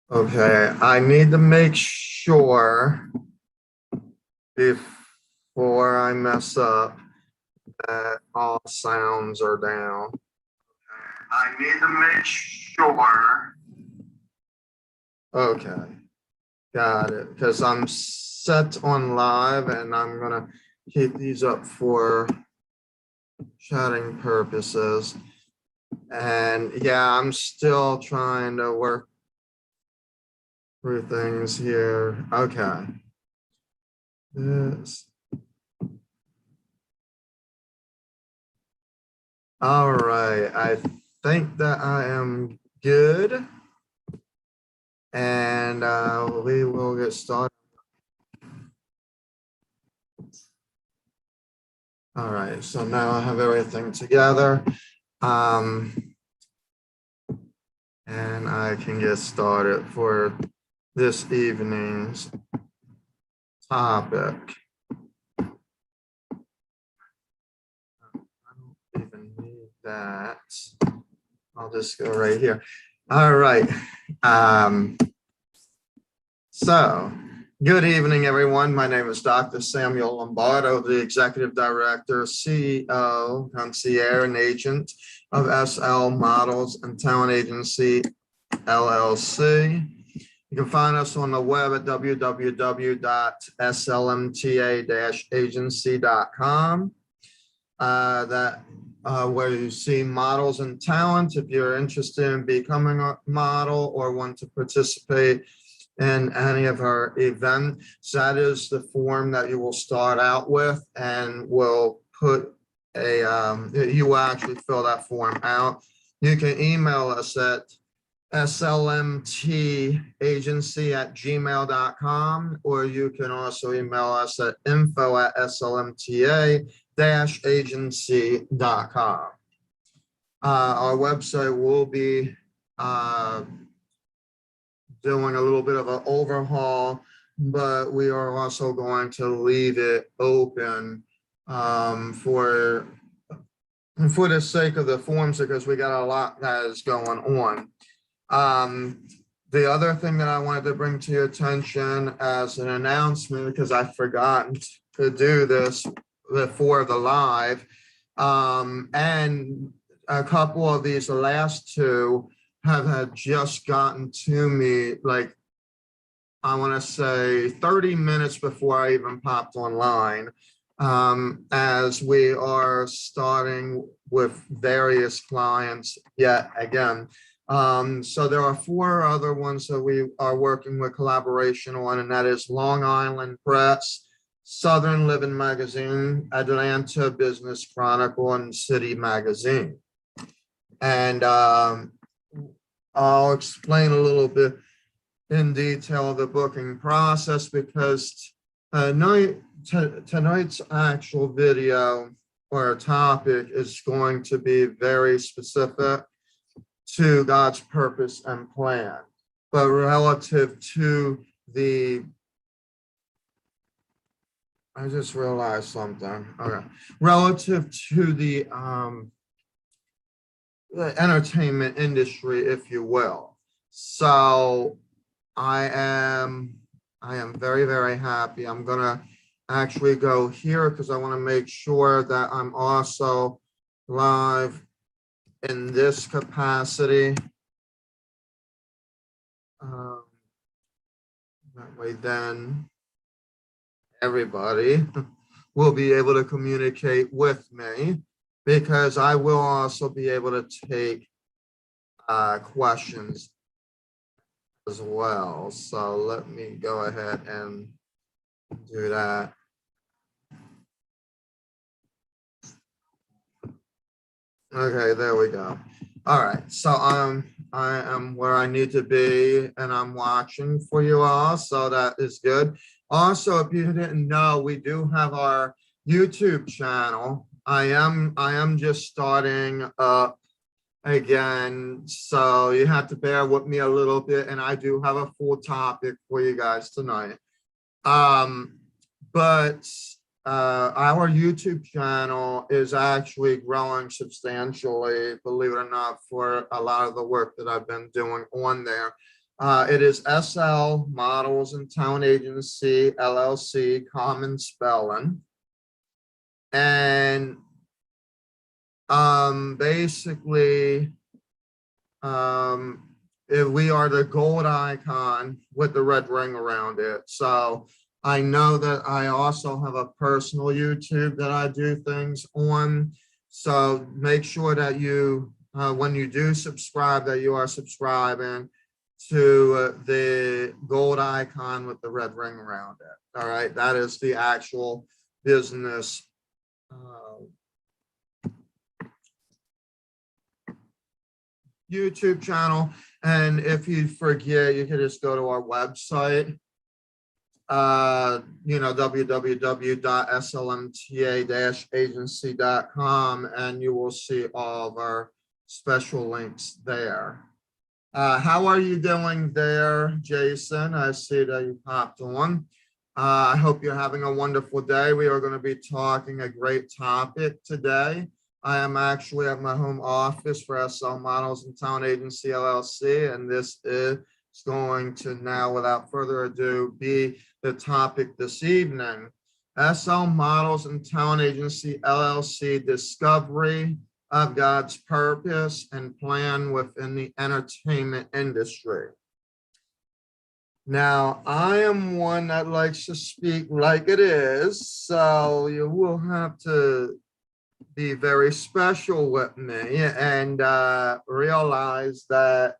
Okay, I need to make sure before I mess up that all sounds are down. I need to make sure. Okay, got it. Because I'm set on live and I'm gonna keep these up for chatting purposes. And yeah, I'm still trying to work through things here. Okay. This. All right, I think that I am good. And we will get started. All right, so now I have everything together. And I can get started for this evening's topic. I don't even need that. I'll just go right here. All right. So, good evening, everyone. My name is Dr. Samuel Lombardo, the Executive Director, CEO, Concierge, and Agent of SL Models and Talent Agency, LLC. You can find us on the web at www.slmta-agency.com. Where you see models and talent. If you're interested in becoming a model or want to participate in any of our events, that is the form that you will start out with, and we'll put a, you will actually fill that form out. You can email us at slmtagency@gmail.com, or you can also email us at info@slmta-agency.com. Our website will be doing a little bit of an overhaul, but we are also going to leave it open for the sake of the forms, because we got a lot that is going on. The other thing that I wanted to bring to your attention as an announcement, because I forgot to do this before the live, and a couple of these, the last two, have just gotten to me, like, I want to say 30 minutes before I even popped online, as we are starting with various clients yet again. So there are 4 other ones that we are working with collaboration on, and that is Long Island Press, Southern Living Magazine, Atlanta Business Chronicle, and City Magazine. And I'll explain a little bit in detail the booking process, because tonight's actual video or topic is going to be very specific to God's purpose and plan, but relative to the, I just realized something. Okay, relative to the entertainment industry, if you will. So I am very, very happy. I'm gonna actually go here because I want to make sure that I'm also live in this capacity. That way then everybody will be able to communicate with me, because I will also be able to take questions as well. So let me go ahead and do that. Okay, there we go. All right, so I am where I need to be, and I'm watching for you all, so that is good. Also, if you didn't know, we do have our YouTube channel. I am just starting up again, so you have to bear with me a little bit, and I do have a full topic for you guys tonight. But our YouTube channel is actually growing substantially, believe it or not, for a lot of the work that I've been doing on there. It is SL Models and Talent Agency, LLC, common spelling. And basically, if we are the gold icon with the red ring around it. So I know that I also have a personal YouTube that I do things on. So make sure that you, when you do subscribe, that you are subscribing to the gold icon with the red ring around it. All right, that is the actual business YouTube channel. And if you forget, you can just go to our website, www.slmta-agency.com, and you will see all of our special links there. How are you doing there, Jason? I see that you popped on. I hope you're having a wonderful day. We are going to be talking a great topic today. I am actually at my home office for SL Models and Talent Agency, LLC, and this is going to now, without further ado, be the topic this evening. SL Models and Talent Agency, LLC, discovery of God's purpose and plan within the entertainment industry. Now, I am one that likes to speak like it is, so you will have to be very special with me and realize that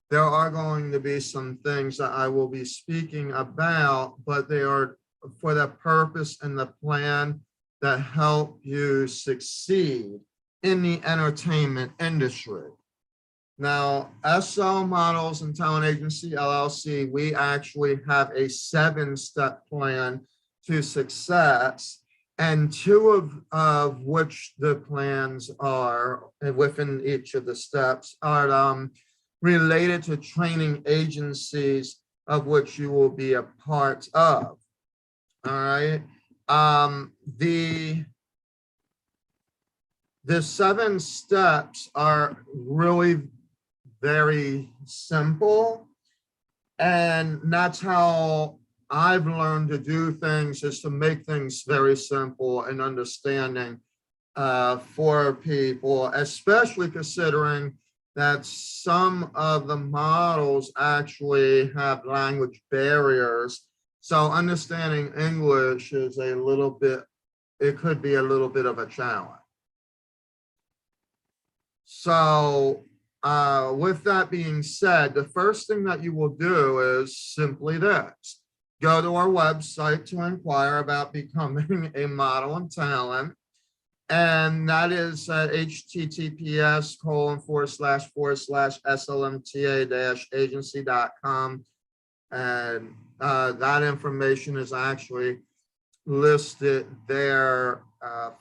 there are going to be some things that I will be speaking about, but they are for the purpose and the plan that help you succeed in the entertainment industry. Now, SL Models and Talent Agency, LLC, we actually have a 7-step plan to success, and 2 of which the plans are within each of the steps are related to training agencies of which you will be a part of. All right. The 7 steps are really very simple, and that's how I've learned to do things, is to make things very simple and understanding for people, especially considering that some of the models actually have language barriers. So understanding English is a little bit, it could be a little bit of a challenge. So with that being said, the first thing that you will do is simply this. Go to our website to inquire about becoming a model and talent. And that is at https://slmta-agency.com. And that information is actually listed there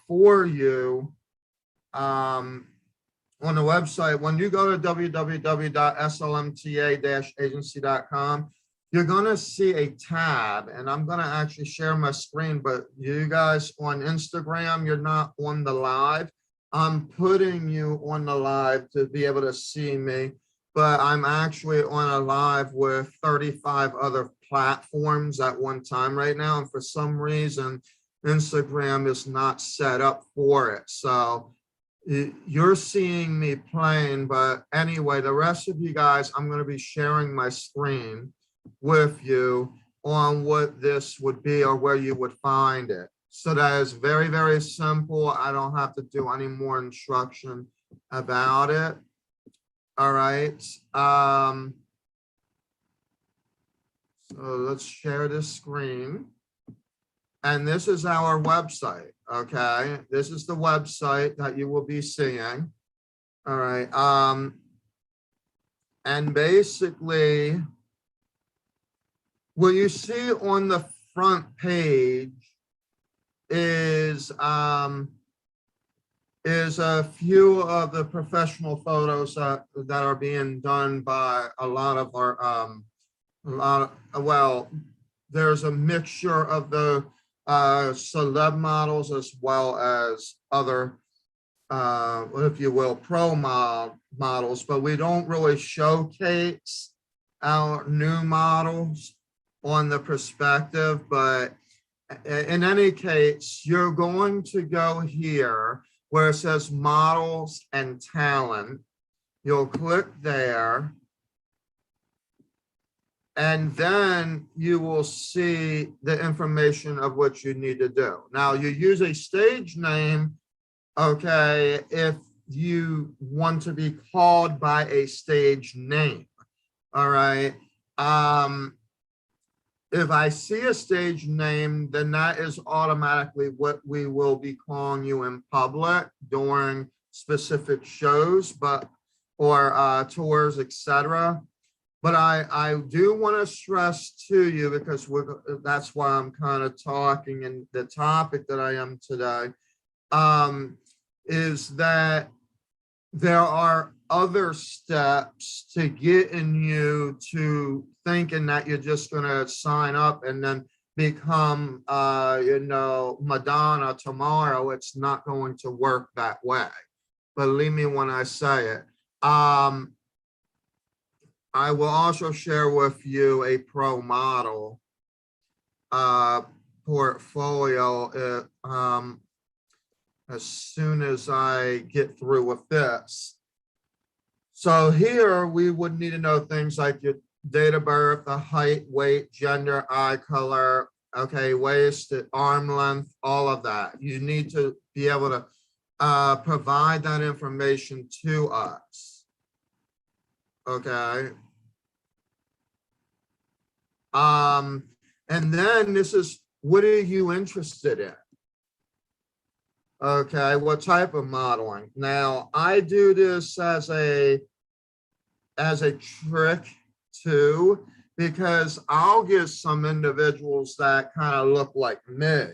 for you on the website. When you go to www.slmta-agency.com, you're going to see a tab, and I'm going to actually share my screen, but you guys on Instagram, you're not on the live. I'm putting you on the live to be able to see me, but I'm actually on a live with 35 other platforms at one time right now. And for some reason, Instagram is not set up for it. So you're seeing me playing, but anyway, the rest of you guys, I'm going to be sharing my screen with you on what this would be or where you would find it. So that is very, very simple. I don't have to do any more instruction about it. All right. So let's share this screen. And this is our website. Okay. This is the website that you will be seeing. All right. And basically, what you see on the front page is a few of the professional photos that are being done by a lot of our well, there's a mixture of the celeb models as well as other if you will, pro models, but we don't really showcase our new models on the perspective, but in any case, you're going to go here where it says models and talent. You'll click there. And then you will see the information of what you need to do. Now, you use a stage name, okay, if you want to be called by a stage name, all right? If I see a stage name, then that is automatically what we will be calling you in public during specific shows, or tours, etc. But I do want to stress to you, because that's why I'm kind of talking, and the topic that I am today, is that there are other steps to getting you to thinking that you're just going to sign up and then become, Madonna tomorrow. It's not going to work that way. Believe me when I say it. I will also share with you a pro model portfolio as soon as I get through with this. So here we would need to know things like your date of birth, the height, weight, gender, eye color, okay, waist, arm length, all of that. You need to be able to provide that information to us. Okay. And then this is, what are you interested in? Okay, what type of modeling? Now, I do this as a trick too, because I'll get some individuals that kind of look like me,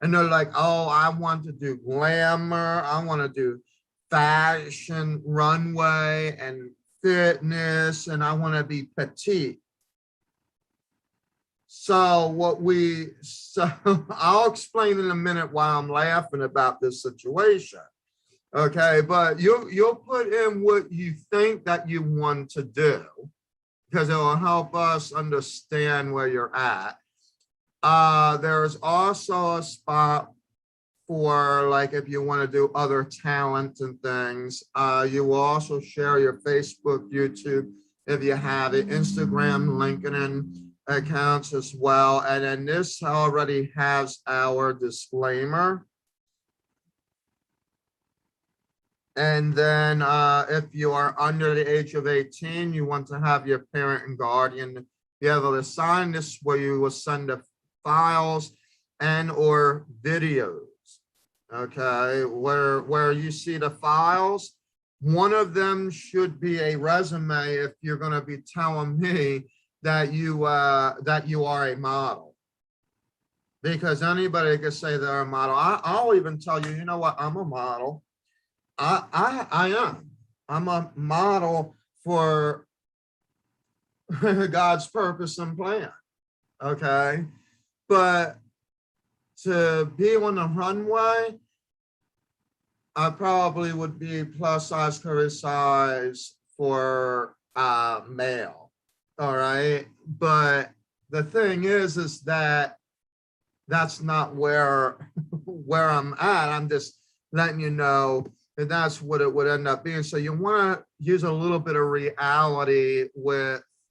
and they're like, oh, I want to do glamour, I want to do fashion, runway, and fitness, and I want to be petite. So I'll explain in a minute why I'm laughing about this situation. Okay, but you'll put in what you think that you want to do, because it will help us understand where you're at. There's also a spot for, like, if you want to do other talent and things. You will also share your Facebook, YouTube, if you have it, Instagram, LinkedIn accounts as well. And then this already has our disclaimer. And then if you are under the age of 18, you want to have your parent and guardian be able to sign this, where you will send the files and or videos. Okay, where you see the files, one of them should be a resume if you're going to be telling me that you are a model, because anybody could say they're a model. I'll even tell you, you know what, I'm a model. I am. I'm a model for God's purpose and plan. Okay, but to be on the runway, I probably would be plus size, curvy size for male. All right, but the thing is that that's not where I'm at. I'm just letting you know that that's what it would end up being. So you want to use a little bit of reality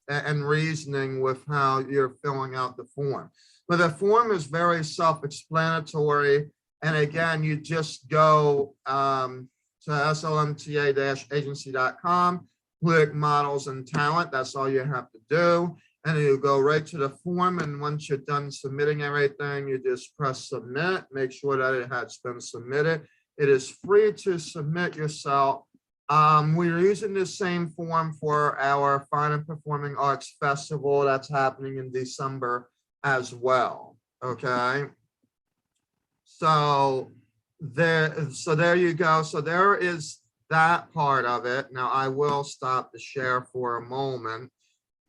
and reasoning with how you're filling out the form. But the form is very self-explanatory. And again, you just go to SLMTA-agency.com, click models and talent. That's all you have to do. And you go right to the form. And once you're done submitting everything, you just press submit, make sure that it has been submitted. It is free to submit yourself. We're using the same form for our Fine and Performing Arts Festival that's happening in December as well. Okay. So there you go. So there is that part of it. Now I will stop the share for a moment,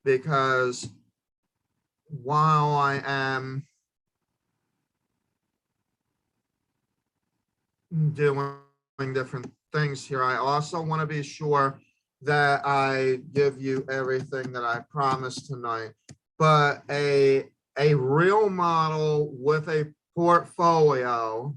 because while I am doing different things here, I also want to be sure that I give you everything that I promised tonight, but a real model with a portfolio.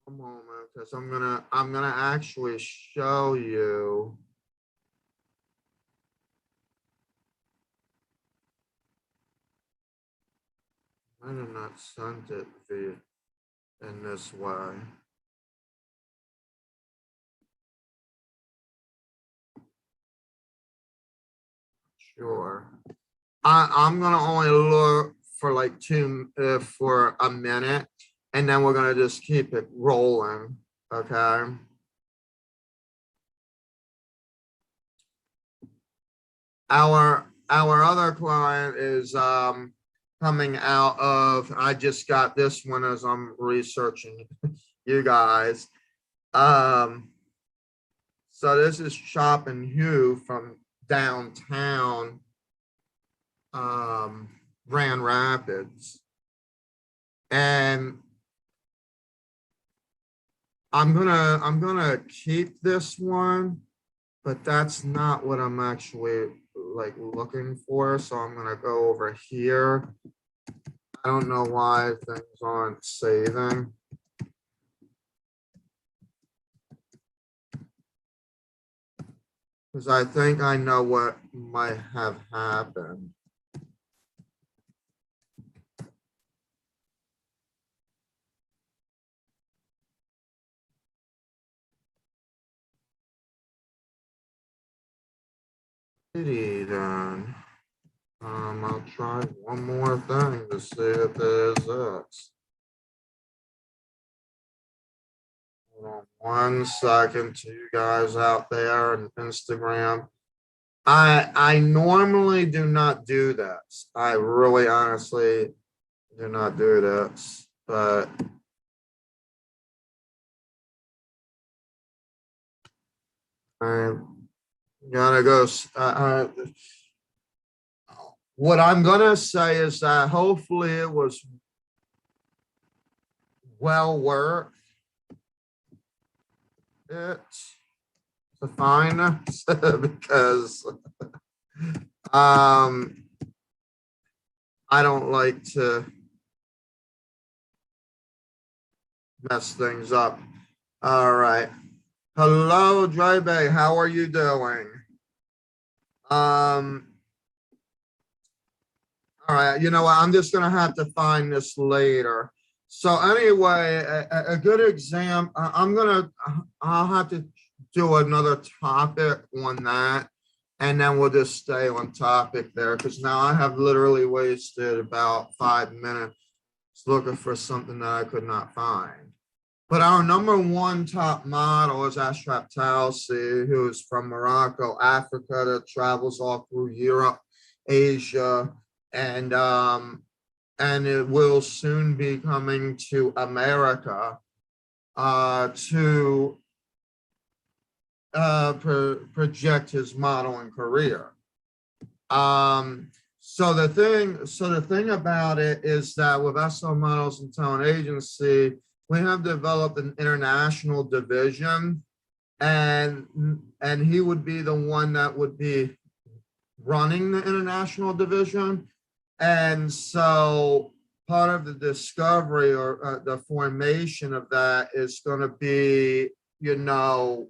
A moment, because I'm gonna actually show you. I did not send it via in this way. Sure. I'm gonna only look for like for a minute, and then we're gonna just keep it rolling. Okay. Our other client is coming out of. I just got this one as I'm researching you guys. So this is Chop and Hugh from downtown Grand Rapids, and I'm gonna keep this one, but that's not what I'm actually like looking for. So I'm gonna go over here. I don't know why things aren't saving. Because I think I know what might have happened. Then I'll try one more thing to see if there's this. Hold on 1 second to you guys out there on Instagram. I normally do not do this. I really honestly do not do this, but I'm gonna go. What I'm gonna say is that hopefully it was well worth it to find us because I don't like to mess things up. All right. Hello, Drebe. How are you doing? All right, you know what? I'm just gonna have to find this later. So anyway, a good exam. I'll have to do another topic on that, and then we'll just stay on topic there because now I have literally wasted about 5 minutes looking for something that I could not find. But our number one top model is Ashraf Talsi, who's from Morocco, Africa, that travels all through Europe, Asia, and it will soon be coming to America to project his modeling career. So the thing about it is that with SL Models and Talent Agency, we have developed an international division, and he would be the one that would be running the international division. And so part of the discovery or the formation of that is going to be, you know,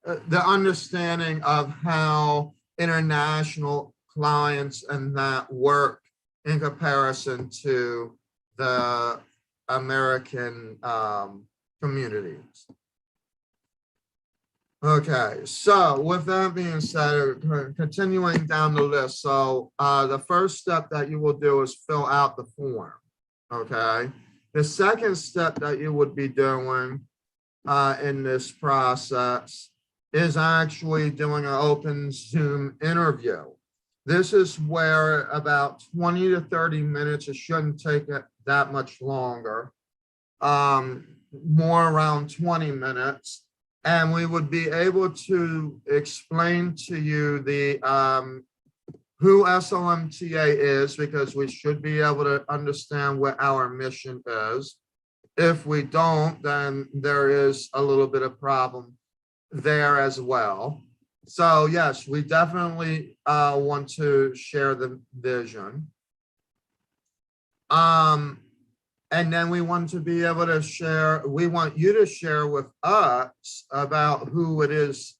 the understanding of how international clients and that work in comparison to the American communities. Okay, so with that being said, continuing down the list. So the first step that you will do is fill out the form. Okay, the second step that you would be doing in this process is actually doing an open Zoom interview. This is where about 20 to 30 minutes, it shouldn't take it that much longer, more around 20 minutes. And we would be able to explain to you the who SLMTA is, because we should be able to understand what our mission is. If we don't, then there is a little bit of problem there as well. So yes, we definitely want to share the vision. And then we want to be able to share, we want you to share with us about who it is,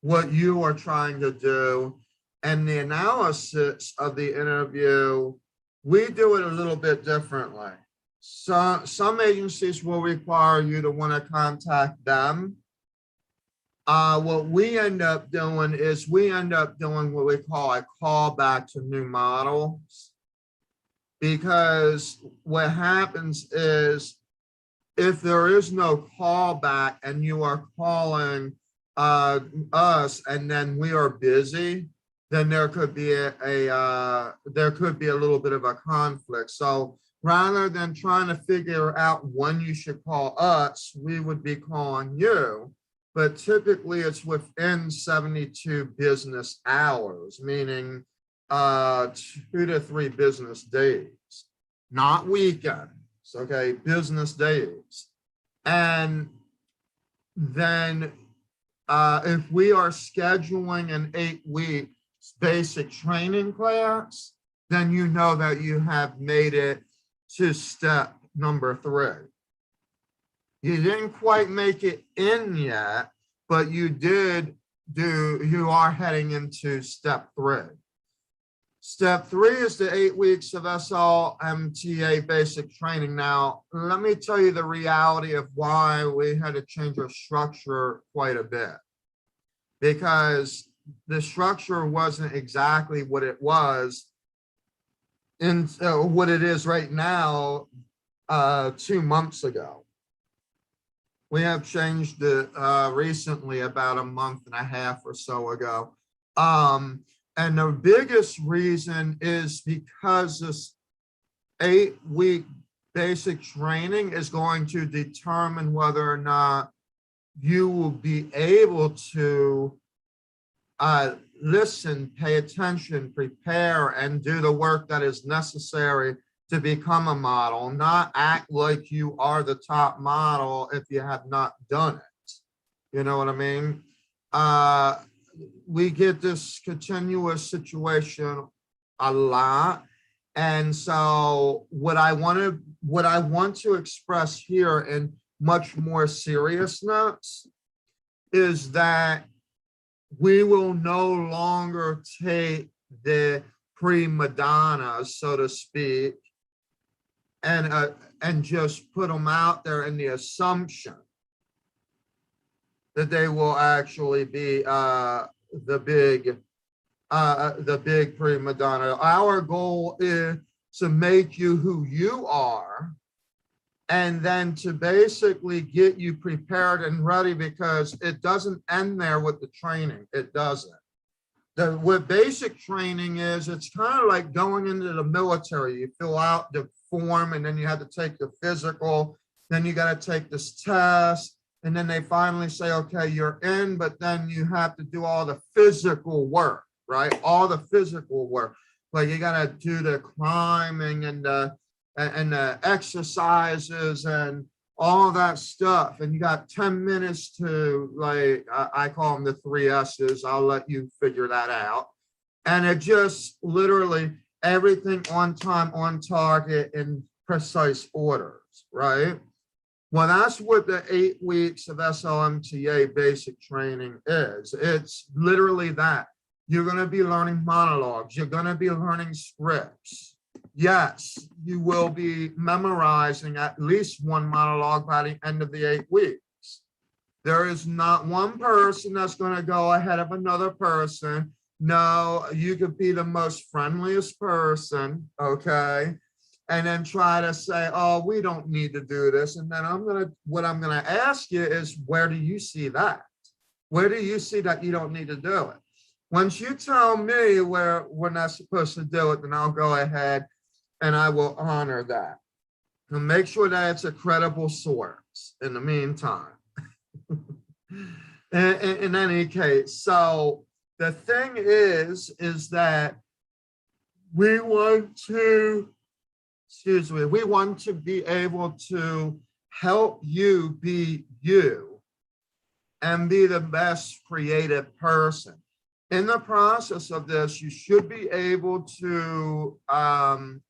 what you are trying to do. And the analysis of the interview, we do it a little bit differently. So some agencies will require you to want to contact them. What we end up doing is we end up doing what we call a callback to new models. Because what happens is if there is no callback and you are calling us and then we are busy, then there could be a little bit of a conflict. So rather than trying to figure out when you should call us, we would be calling you. But typically it's within 72 business hours, meaning 2 to 3 business days, not weekends, okay, business days. And then if we are scheduling an 8-week basic training class, then you know that you have made it to step number 3. You didn't quite make it in yet, but you are heading into step 3. Step 3 is the 8 weeks of SLMTA basic training. Now, let me tell you the reality of why we had to change our structure quite a bit. Because the structure wasn't exactly what it was in what it is right now 2 months ago. We have changed it recently, about a month and a half or so ago. And the biggest reason is because this 8-week basic training is going to determine whether or not you will be able to listen, pay attention, prepare, and do the work that is necessary to become a model, not act like you are the top model if you have not done it. You know what I mean? We get this continuous situation a lot. And so what I want to express here in much more seriousness is that we will no longer take the prima donnas, so to speak, and just put them out there in the assumption that they will actually be the big prima donna. Our goal is to make you who you are, and then to basically get you prepared and ready, because it doesn't end there with the training. It doesn't. What basic training is, it's kind of like going into the military. You fill out the form and then you have to take the physical, then you got to take this test, and then they finally say, okay, you're in, but then you have to do all the physical work, right? All the physical work. Like you got to do the climbing and the exercises and all that stuff. And you got 10 minutes to, like, I call them the 3 S's. I'll let you figure that out. And it just literally everything on time, on target, in precise orders, right? Well, that's what the 8 weeks of SLMTA basic training is. It's literally that. You're going to be learning monologues. You're going to be learning scripts. Yes, you will be memorizing at least 1 monologue by the end of the 8 weeks. There is not one person that's going to go ahead of another person. No, you could be the most friendliest person, okay? And then try to say, oh, we don't need to do this. And then what I'm gonna ask you is, where do you see that? Where do you see that you don't need to do it? Once you tell me where we're not supposed to do it, then I'll go ahead and I will honor that. And make sure that it's a credible source in the meantime. In any case, so the thing is that we want to, we want to be able to help you be you and be the best creative person. In the process of this, you should be able to memorize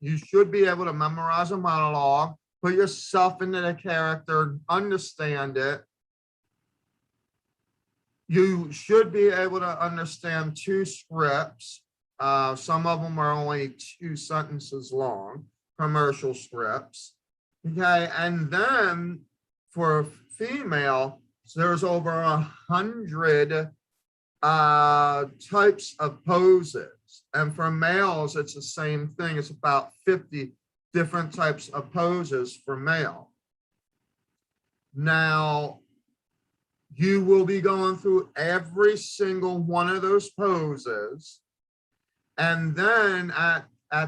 a monologue, put yourself into the character, understand it. You should be able to understand 2 scripts. Some of them are only 2 sentences long, commercial scripts. Okay, and then for female, there's over 100 types of poses. And for males, it's the same thing. It's about 50 different types of poses for male. Now, you will be going through every single one of those poses. And then at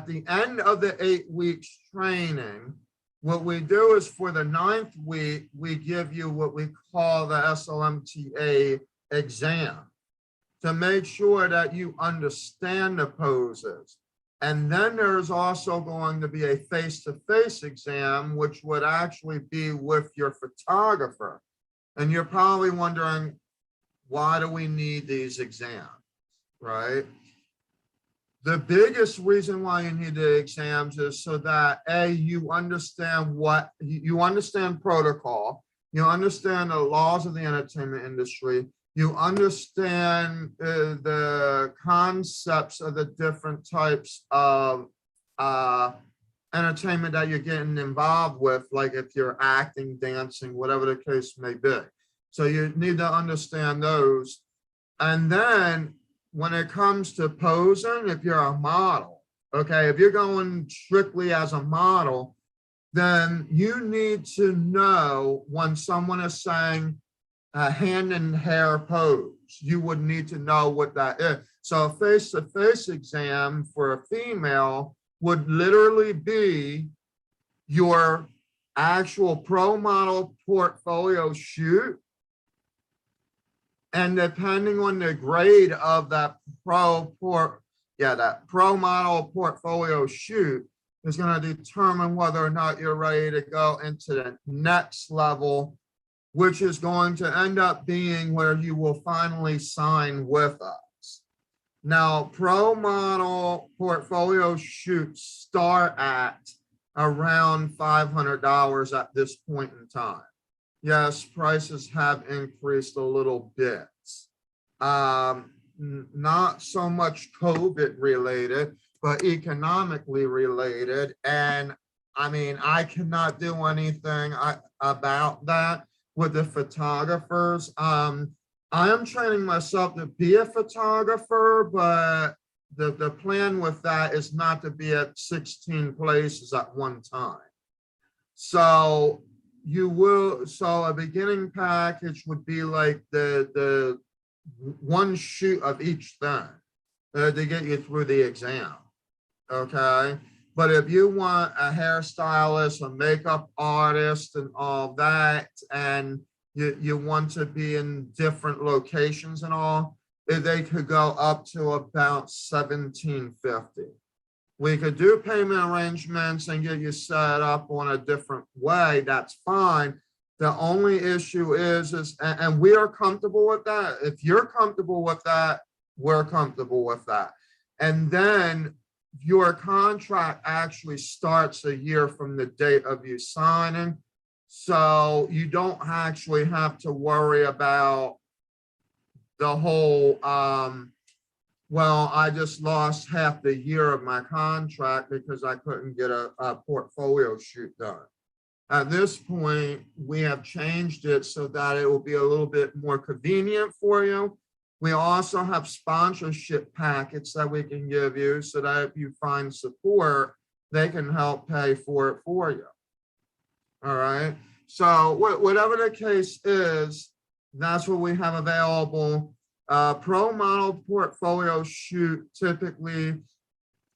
the end of the 8 weeks training, what we do is for the 9th week, we give you what we call the SLMTA exam to make sure that you understand the poses. And then there's also going to be a face-to-face exam, which would actually be with your photographer. And you're probably wondering, why do we need these exams, right? The biggest reason why you need the exams is so that you understand you understand protocol, you understand the laws of the entertainment industry, you understand the concepts of the different types of entertainment that you're getting involved with, like if you're acting, dancing, whatever the case may be. So you need to understand those. And then when it comes to posing, if you're a model, okay, if you're going strictly as a model, then you need to know when someone is saying a hand and hair pose, you would need to know what that is. So a face-to-face exam for a female would literally be your actual pro model portfolio shoot. And depending on the grade of that pro model portfolio shoot is going to determine whether or not you're ready to go into the next level, which is going to end up being where you will finally sign with us. Now, pro model portfolio shoots start at around $500 at this point in time. Yes, prices have increased a little bit. Not so much COVID related, but economically related. And I mean, I cannot do anything about that with the photographers. I am training myself to be a photographer, but the plan with that is not to be at 16 places at one time. So a beginning package would be like the one shoot of each thing to get you through the exam, okay? But if you want a hairstylist, a makeup artist and all that, and you want to be in different locations and all, they could go up to about $1,750. We could do payment arrangements and get you set up on a different way. That's fine. The only issue is and we are comfortable with that. If you're comfortable with that, we're comfortable with that. And then your contract actually starts a year from the date of you signing. So you don't actually have to worry about the whole, well, I just lost half the year of my contract because I couldn't get a portfolio shoot done. At this point, we have changed it so that it will be a little bit more convenient for you. We also have sponsorship packets that we can give you so that if you find support, they can help pay for it for you. All right. So whatever the case is, that's what we have available. Pro model portfolio shoot typically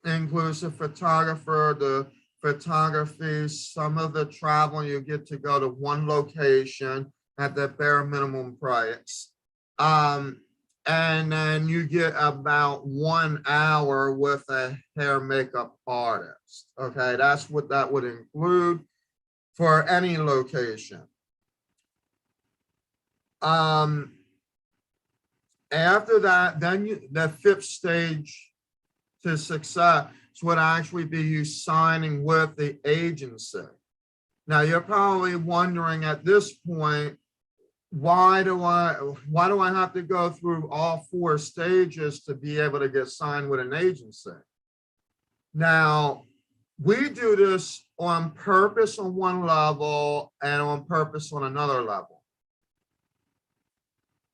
includes a photographer, the photography, some of the travel. You get to go to one location at the bare minimum price. And then you get about 1 hour with a hair makeup artist. Okay, that's what that would include for any location. After that, then the fifth stage to success would actually be you signing with the agency. Now you're probably wondering at this point, why do I have to go through all 4 stages to be able to get signed with an agency? Now, we do this on purpose on one level and on purpose on another level.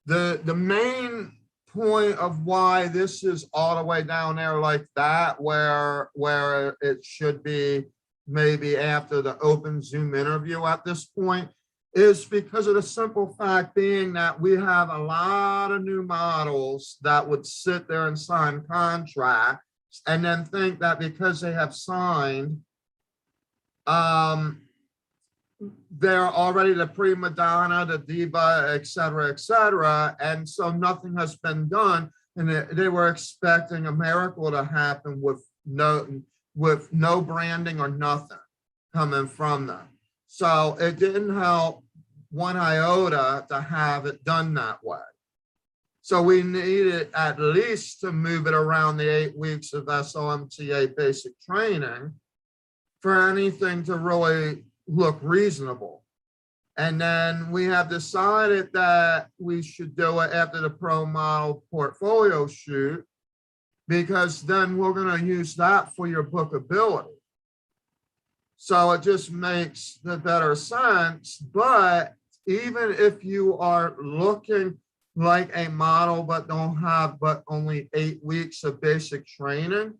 The main point of why this is all the way down there like that, where it should be maybe after the open Zoom interview at this point, is because of the simple fact being that we have a lot of new models that would sit there and sign contracts and then think that because they have signed, they're already the prima donna, the diva, et cetera, and so nothing has been done, and they were expecting a miracle to happen with no branding or nothing coming from them. So it didn't help 1 iota to have it done that way. So we needed at least to move it around the 8 weeks of SLMTA basic training for anything to really look reasonable. And then we have decided that we should do it after the pro model portfolio shoot, because then we're going to use that for your bookability. So it just makes the better sense. But even if you are looking like a model but don't have but only 8 weeks of basic training,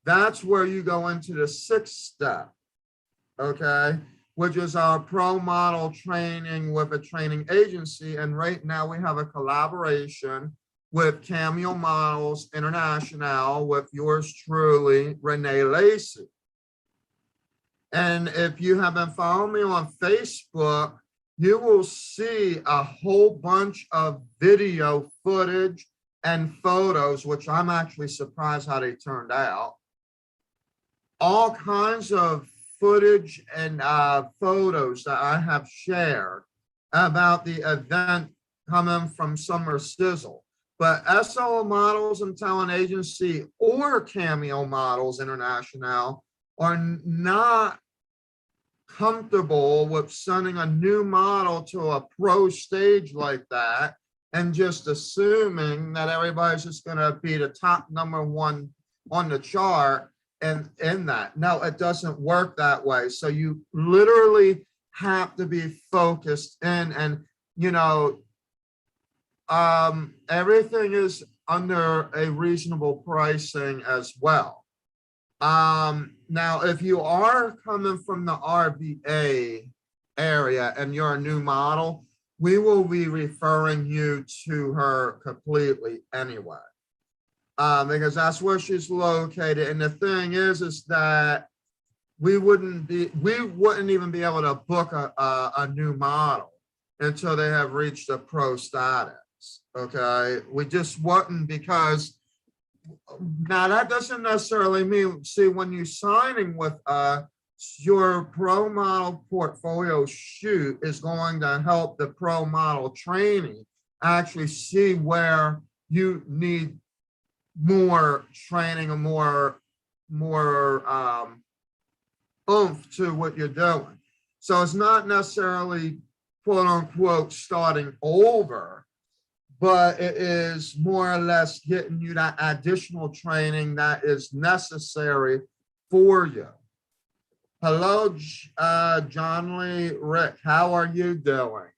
that's where you go into the 6th step, okay, which is our pro model training with a training agency. And right now we have a collaboration with Cameo Models International with yours truly, Renee Lacey. And if you have been following me on Facebook, you will see a whole bunch of video footage and photos, which I'm actually surprised how they turned out. All kinds of footage and photos that I have shared about the event coming from Summer Sizzle. But SL Models and Talent Agency or Cameo Models International are not comfortable with sending a new model to a pro stage like that and just assuming that everybody's just going to be the top #1 on the chart and in that. No, it doesn't work that way. So you literally have to be focused in, and you know, everything is under a reasonable pricing as well. Now, if you are coming from the RVA area and you're a new model, we will be referring you to her completely anyway, because that's where she's located. And the thing is that we wouldn't even be able to book a new model until they have reached a pro status. Okay, we just wouldn't, because now that doesn't necessarily mean, see, when you're signing with your pro model portfolio shoot is going to help the pro model training actually see where you need more training and more oomph to what you're doing. So it's not necessarily quote unquote starting over, but it is more or less getting you that additional training that is necessary for you. Hello, John Lee, Rick, how are you doing?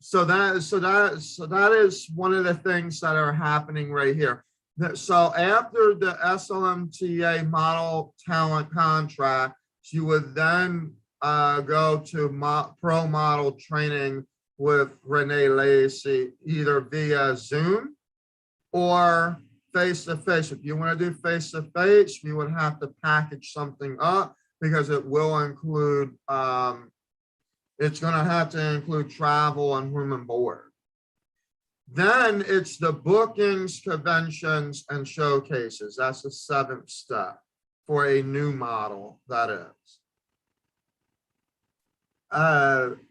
So that is one of the things that are happening right here. So after the SLMTA model talent contract, you would then go to pro model training with Renee Lacey, either via Zoom or face-to-face. If you want to do face-to-face, you would have to package something up because it will include It's going to have to include travel and room and board. Then it's the bookings, conventions, and showcases. That's the 7th step for a new model, that is.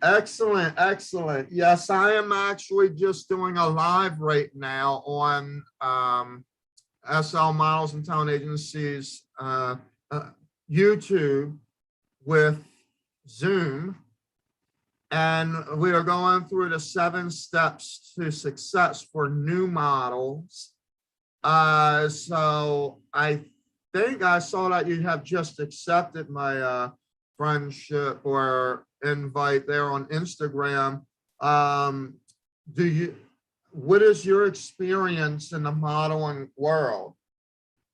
Excellent, excellent. Yes, I am actually just doing a live right now on SL Models and Talent Agencies YouTube with Zoom. And we are going through the 7 steps to success for new models. So I think I saw that you have just accepted my friendship or invite there on Instagram. What is your experience in the modeling world?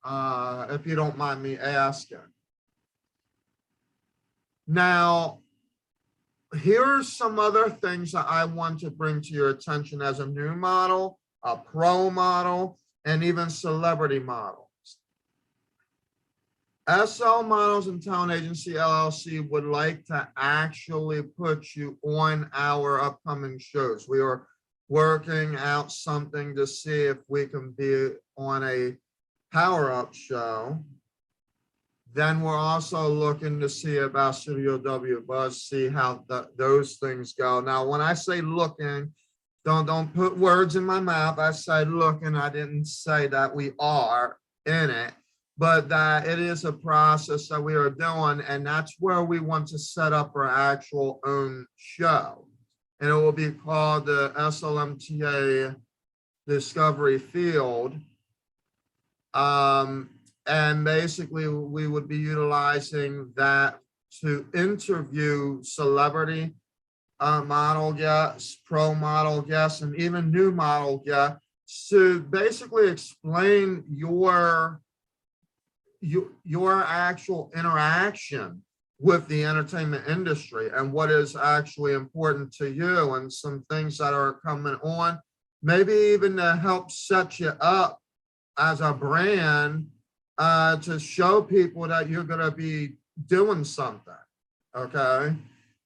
If you don't mind me asking. Now, here's some other things that I want to bring to your attention as a new model, a pro model, and even celebrity models. SL Models and Talent Agency LLC would like to actually put you on our upcoming shows. We are working out something to see if we can be on a power-up show. Then we're also looking to see about Studio W Buzz, see how those things go. Now, when I say looking, don't put words in my mouth. I said looking. I didn't say that we are in it, but that it is a process that we are doing, and that's where we want to set up our actual own show. And it will be called the SLMTA Discovery Field. And basically, we would be utilizing that to interview celebrity model guests, pro model guests, and even new model guests to basically explain your actual interaction with the entertainment industry and what is actually important to you, and some things that are coming on, maybe even to help set you up as a brand, to show people that you're going to be doing something, okay?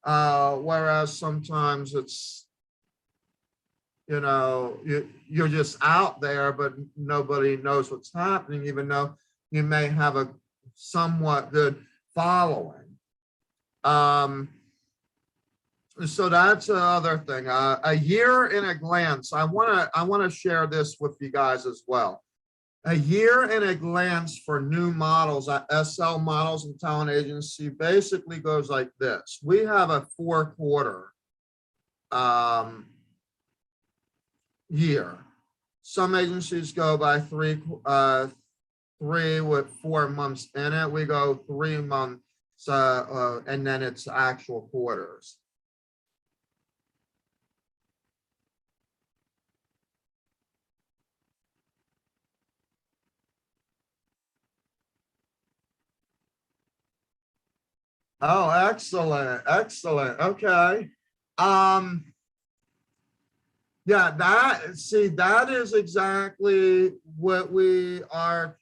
Whereas sometimes it's, you know, you're just out there, but nobody knows what's happening, even though you may have a somewhat good following. So that's another thing. A year in a glance. I want to share this with you guys as well. A year in a glance for new models at SL Models and Talent Agency basically goes like this. We have a 4-quarter year. Some agencies go by three with 4 months in it. We go 3 months, and then it's actual quarters. Oh, excellent, excellent. Okay. Yeah, that is exactly what we are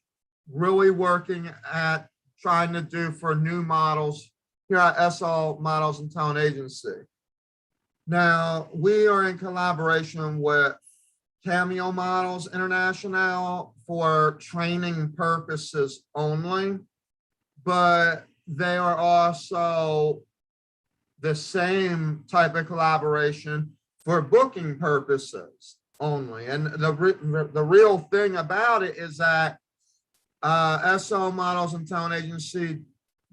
really working at trying to do for new models here at SL Models and Talent Agency. Now, we are in collaboration with Cameo Models International for training purposes only, but they are also the same type of collaboration for booking purposes only. And the real thing about it is that SL Models and Talent Agency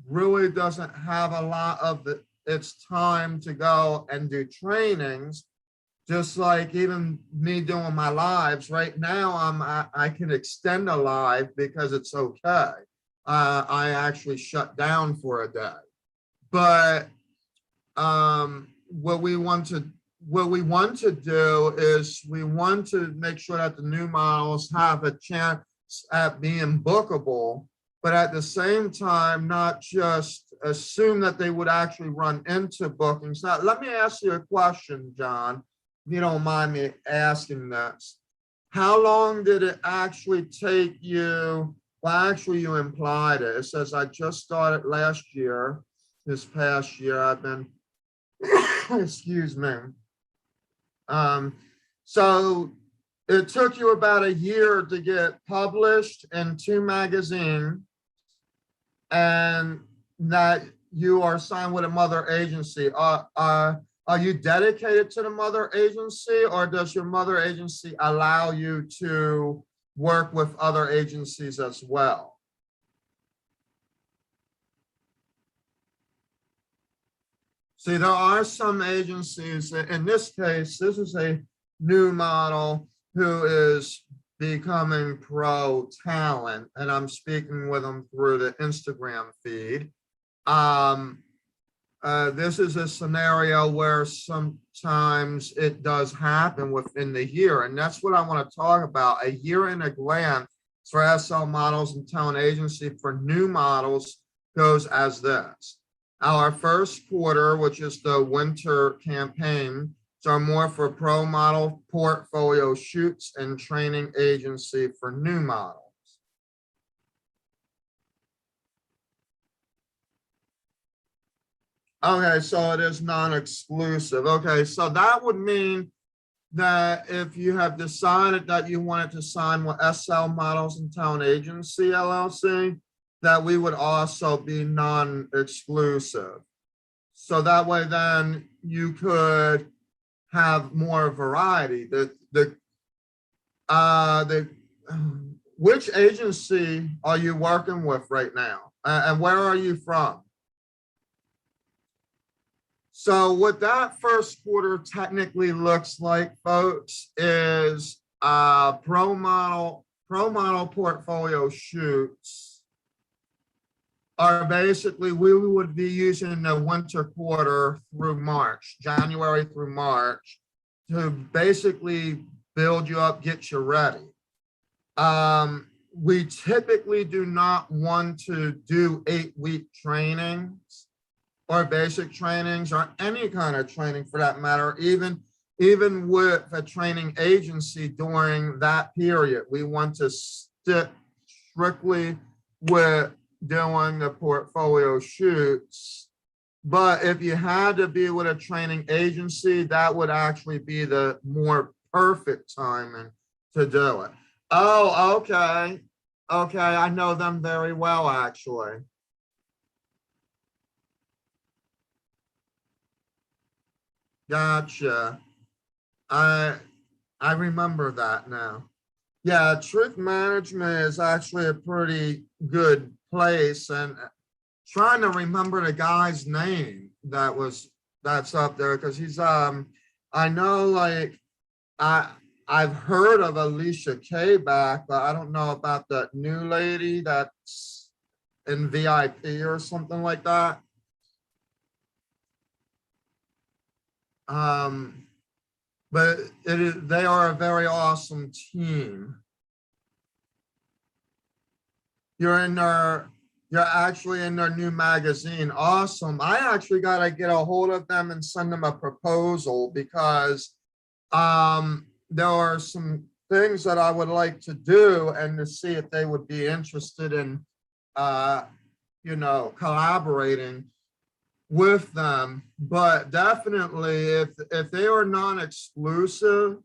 really doesn't have a lot of its time to go and do trainings. Just like even me doing my lives right now, I can extend a live because it's okay. I actually shut down for a day, but what we want to do is we want to make sure that the new models have a chance at being bookable, but at the same time, not just assume that they would actually run into bookings. Now, let me ask you a question, John, if you don't mind me asking this. How long did it actually take you? Well, actually, you implied it. It says, I just started last year. This past year, I've been Excuse me. So it took you about a year to get published in 2 magazines, and that you are signed with a mother agency. Are you dedicated to the mother agency, or does your mother agency allow you to work with other agencies as well? See, there are some agencies, in this case, this is a new model who is becoming pro talent, and I'm speaking with them through the Instagram feed. This is a scenario where sometimes it does happen within the year, and that's what I want to talk about. A year in a glance for SL models and talent agency for new models goes as this. Our first quarter, which is the winter campaign, are more for pro model portfolio shoots and training agency for new models. Okay, so it is non-exclusive. Okay, so that would mean that if you have decided that you wanted to sign with SL Models and Talent Agency LLC, that we would also be non-exclusive. So that way then you could have more variety. Which agency are you working with right now? And where are you from? So what that first quarter technically looks like, folks, is pro model portfolio shoots are basically, we would be using the winter quarter through March, January through March, to basically build you up, get you ready. We typically do not want to do 8-week trainings or basic trainings or any kind of training for that matter, even with a training agency during that period. We want to stick strictly with doing the portfolio shoots. But if you had to be with a training agency, that would actually be the more perfect timing to do it. Oh, okay. Okay, I know them very well, actually. Gotcha. I remember that now. Yeah, truth management is actually a pretty good place, and trying to remember the guy's name that's up there, because he's I know, like, I've heard of Alicia K back, but I don't know about that new lady that's in VIP or something like that. But they are a very awesome team. You're actually in their new magazine. Awesome. I actually got to get a hold of them and send them a proposal, because there are some things that I would like to do, and to see if they would be interested in collaborating with them. But definitely if they are non-exclusive,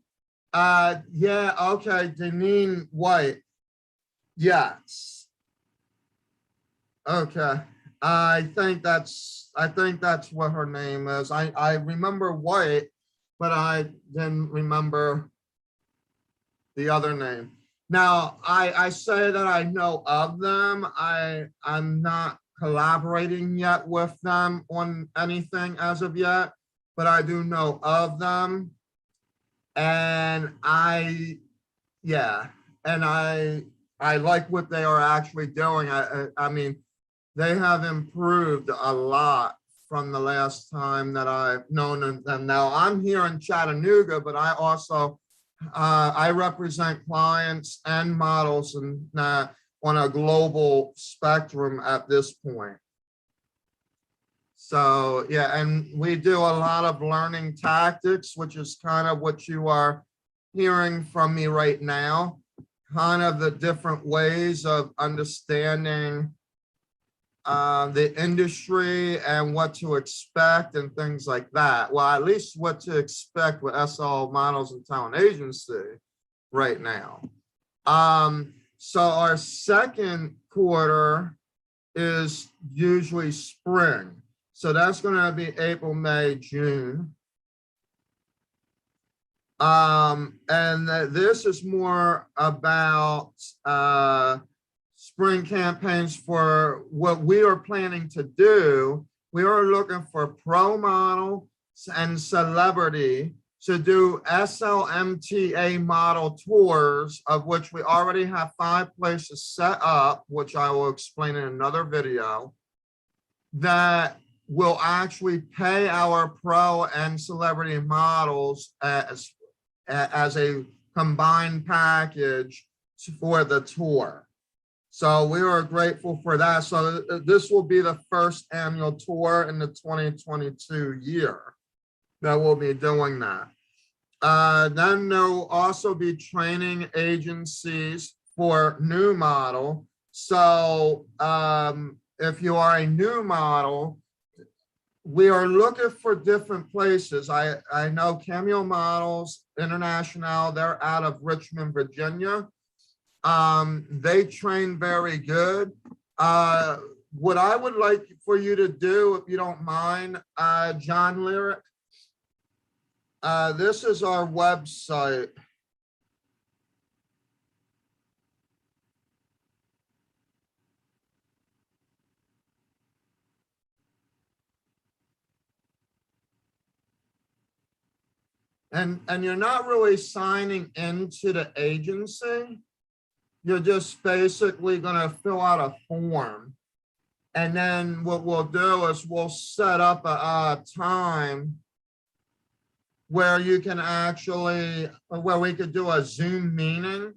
yeah, okay, Deneen White, yes, okay, I think that's what her name is. I remember White, but I didn't remember the other name. Now I say that I know of them. I'm not collaborating yet with them on anything as of yet, but I do know of them. And I like what they are actually doing. I mean, they have improved a lot from the last time that I've known them. Now I'm here in Chattanooga, but I also I represent clients and models and on a global spectrum at this point. So yeah, and we do a lot of learning tactics, which is kind of what you are hearing from me right now, kind of the different ways of understanding the industry and what to expect and things like that. Well, at least what to expect with SL Models and Talent Agency right now. So our second quarter is usually spring. So that's going to be April, May, June. And this is more about spring campaigns for what we are planning to do. We are looking for pro model and celebrity to do SLMTA model tours, of which we already have 5 places set up, which I will explain in another video, that will actually pay our pro and celebrity models as a combined package for the tour. So we are grateful for that. So this will be the first annual tour in the 2022 year that we'll be doing that. Then there will also be training agencies for new model. So if you are a new model, we are looking for different places. I know Cameo Models International, they're out of Richmond, Virginia. They train very good. What I would like for you to do, if you don't mind, John Lyric, this is our website. And you're not really signing into the agency. You're just basically going to fill out a form. And then what we'll do is we'll set up a time where you can actually, where we could do a Zoom meeting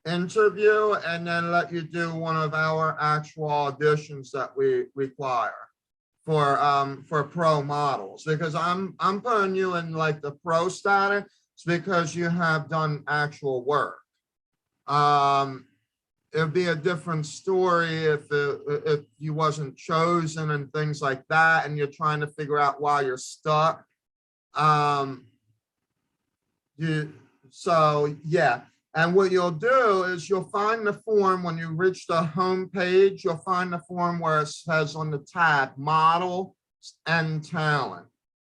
interview and then let you do one of our actual auditions that we require for pro models, because I'm putting you in like the pro status because you have done actual work. It'd be a different story if you wasn't chosen and things like that, and you're trying to figure out why you're stuck. So yeah, and what you'll do is you'll find the form when you reach the home page. You'll find the form where it says on the tab model and talent.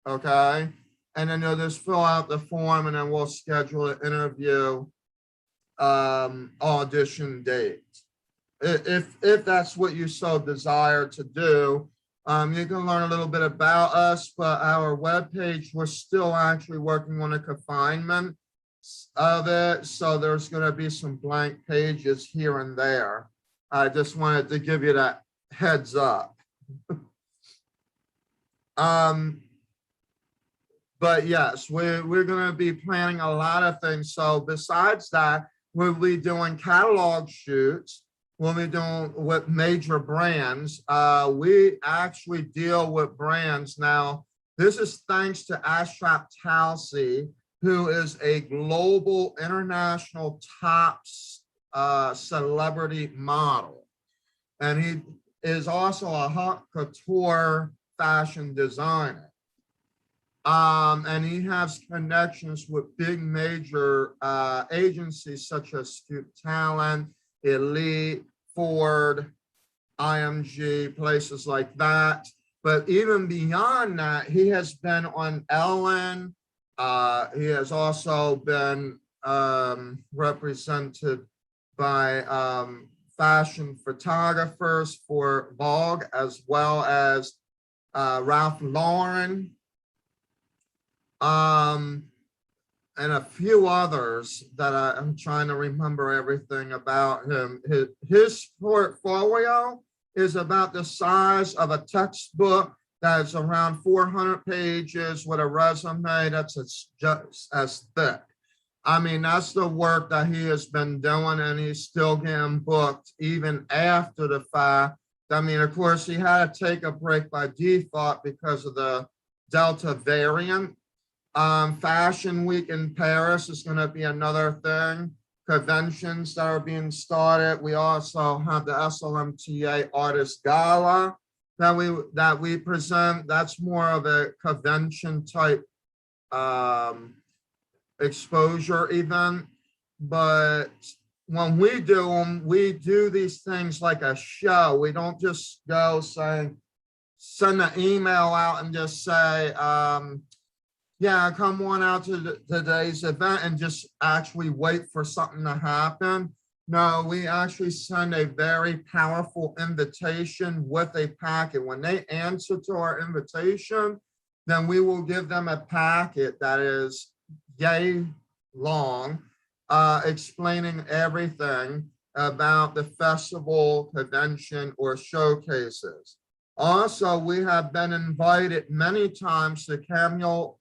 Okay, and then you'll just fill out the form, and then we'll schedule an interview audition date if that's what you so desire to do. You can learn a little bit about us, but our webpage, we're still actually working on a confinement of it, so there's going to be some blank pages here and there. I just wanted to give you that heads up. But yes, we're going to be planning a lot of things. So besides that, we'll be doing catalog shoots. We'll be doing with major brands. We actually deal with brands now. This is thanks to Ashraf Talsi, who is a global international top celebrity model. And he is also a haute couture fashion designer. And he has connections with big major agencies such as Scoop Talent, Elite, Ford, IMG, places like that. But even beyond that, he has been on Ellen. He has also been represented by fashion photographers for Vogue, as well as Ralph Lauren, and a few others that I'm trying to remember everything about him. His portfolio is about the size of a textbook that's around 400 pages with a resume that's just as thick. I mean, that's the work that he has been doing, and he's still getting booked even after the fact. I mean, of course, he had to take a break by default because of the Delta variant. Fashion Week in Paris is going to be another thing. Conventions that are being started. We also have the SLMTA Artist Gala that we present. That's more of a convention type exposure event. But when we do them, we do these things like a show. We don't just go saying, send an email out and just say, yeah, come on out to today's event and just actually wait for something to happen. No, we actually send a very powerful invitation with a packet. When they answer to our invitation, then we will give them a packet that is yay long, explaining everything about the festival, convention, or showcases. Also, we have been invited many times to Cameo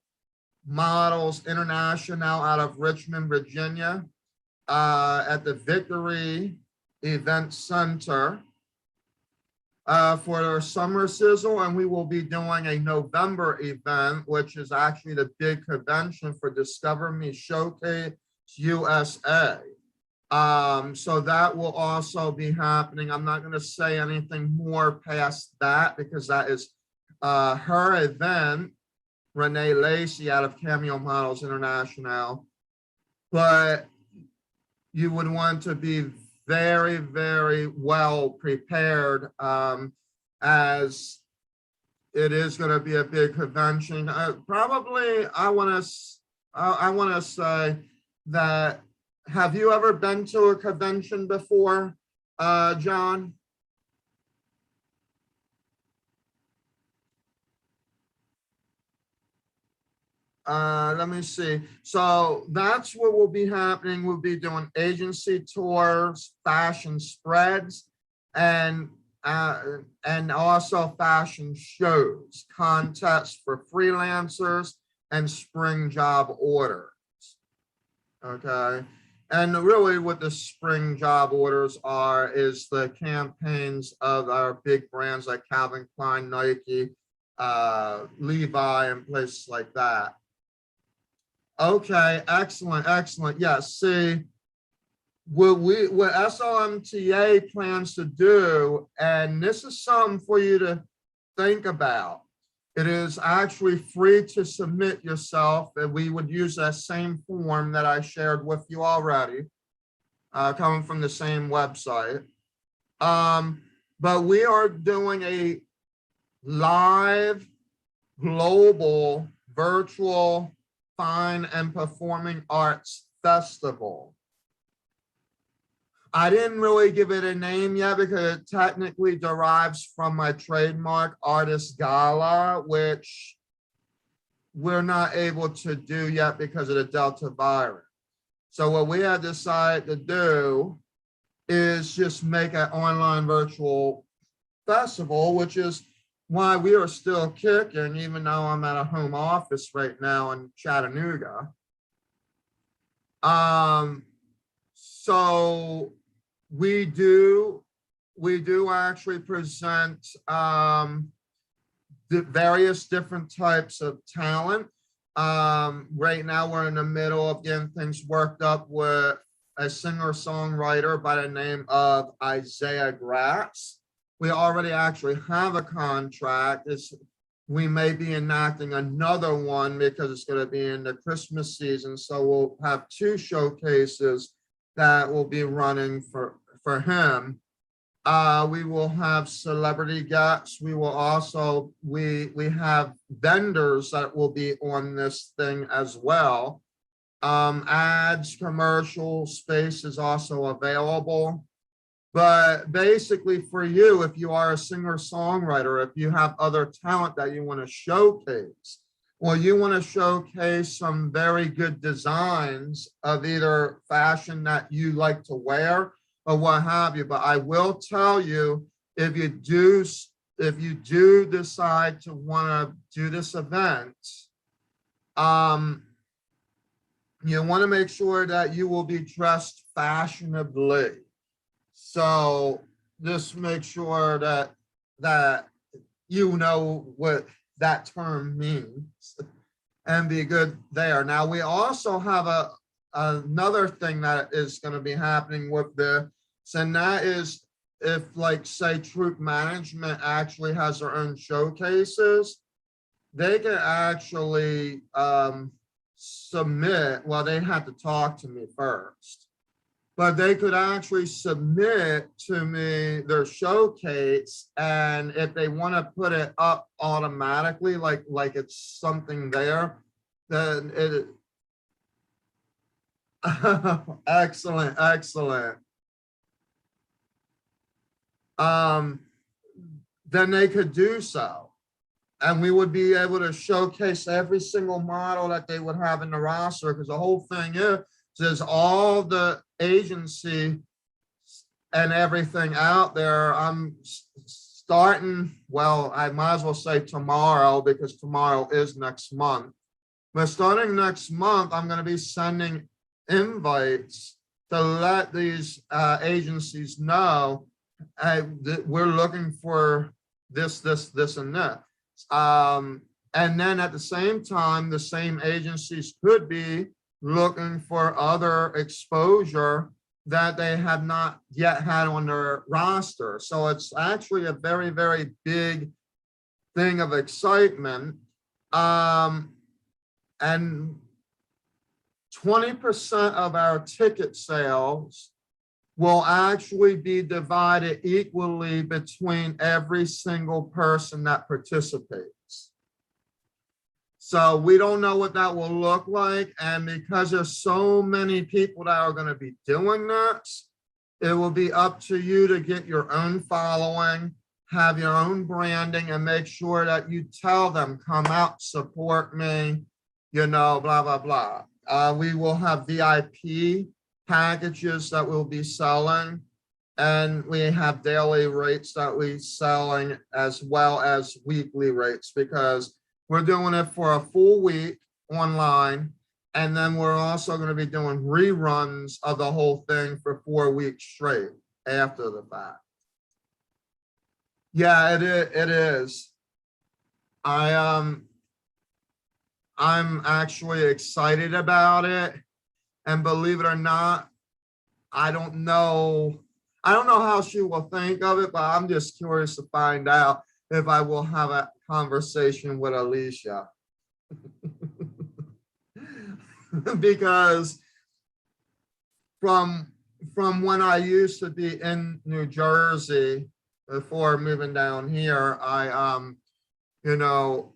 Models International out of Richmond, Virginia, at the Victory Event Center for our summer sizzle, and we will be doing a November event, which is actually the big convention for Discover Me Showcase USA. So that will also be happening. I'm not going to say anything more past that because that is her event, Renee Lacey out of Cameo Models International. But you would want to be very, very well prepared as it is going to be a big convention. Probably, I want to say that, have you ever been to a convention before, John? Let me see. So that's what will be happening. We'll be doing agency tours, fashion spreads, and also fashion shows, contests for freelancers, and spring job orders. Okay. And really what the spring job orders are is the campaigns of our big brands like Calvin Klein, Nike, Levi, and places like that. Okay, excellent, excellent. Yes, see, what SLMTA plans to do, and this is something for you to think about. It is actually free to submit yourself, and we would use that same form that I shared with you already, coming from the same website. But we are doing a live, global, virtual Fine and Performing Arts Festival. I didn't really give it a name yet because it technically derives from my trademark Artist Gala, which we're not able to do yet because of the Delta virus. So what we have decided to do is just make an online virtual festival, which is why we are still kicking, even though I'm at a home office right now in Chattanooga. So we do actually present the various different types of talent. Right now we're in the middle of getting things worked up with a singer-songwriter by the name of Isaiah Gratz. We already actually have a contract. We may be enacting another one because it's going to be in the Christmas season. So we'll have 2 showcases that will be running for him. We will have celebrity guests. We will also, we have vendors that will be on this thing as well. Ads, commercial space is also available. But basically for you, if you are a singer-songwriter, if you have other talent that you want to showcase, or you want to showcase some very good designs of either fashion that you like to wear or what have you. But I will tell you, if you do decide to want to do this event, you want to make sure that you will be dressed fashionably. So just make sure that you know what that term means and be good there. Now, we also have another thing that is going to be happening with this, and that is if like say troop management actually has their own showcases, they can actually submit, well, they had to talk to me first, but they could actually submit to me their showcase, and if they want to put it up automatically, like it's something there, then it excellent, excellent. Then they could do so. And we would be able to showcase every single model that they would have in the roster, because the whole thing is all the agency and everything out there. I'm starting, well, I might as well say tomorrow, because tomorrow is next month. But starting next month, I'm going to be sending invites to let these agencies know that we're looking for this, and that. And then at the same time, the same agencies could be looking for other exposure that they have not yet had on their roster. So it's actually a very, very big thing of excitement. And 20% of our ticket sales will actually be divided equally between every single person that participates. So we don't know what that will look like. And because there's so many people that are going to be doing this, it will be up to you to get your own following, have your own branding, and make sure that you tell them, come out, support me, you know, blah, blah, blah. We will have VIP packages that we'll be selling, and we have daily rates that we're selling, as well as weekly rates, because we're doing it for a full week online, and then we're also going to be doing reruns of the whole thing for 4 weeks straight after the fact. Yeah, it is. I'm actually excited about it. And believe it or not, I don't know how she will think of it, but I'm just curious to find out if I will have a conversation with Alicia. Because from when I used to be in New Jersey before moving down here, you know,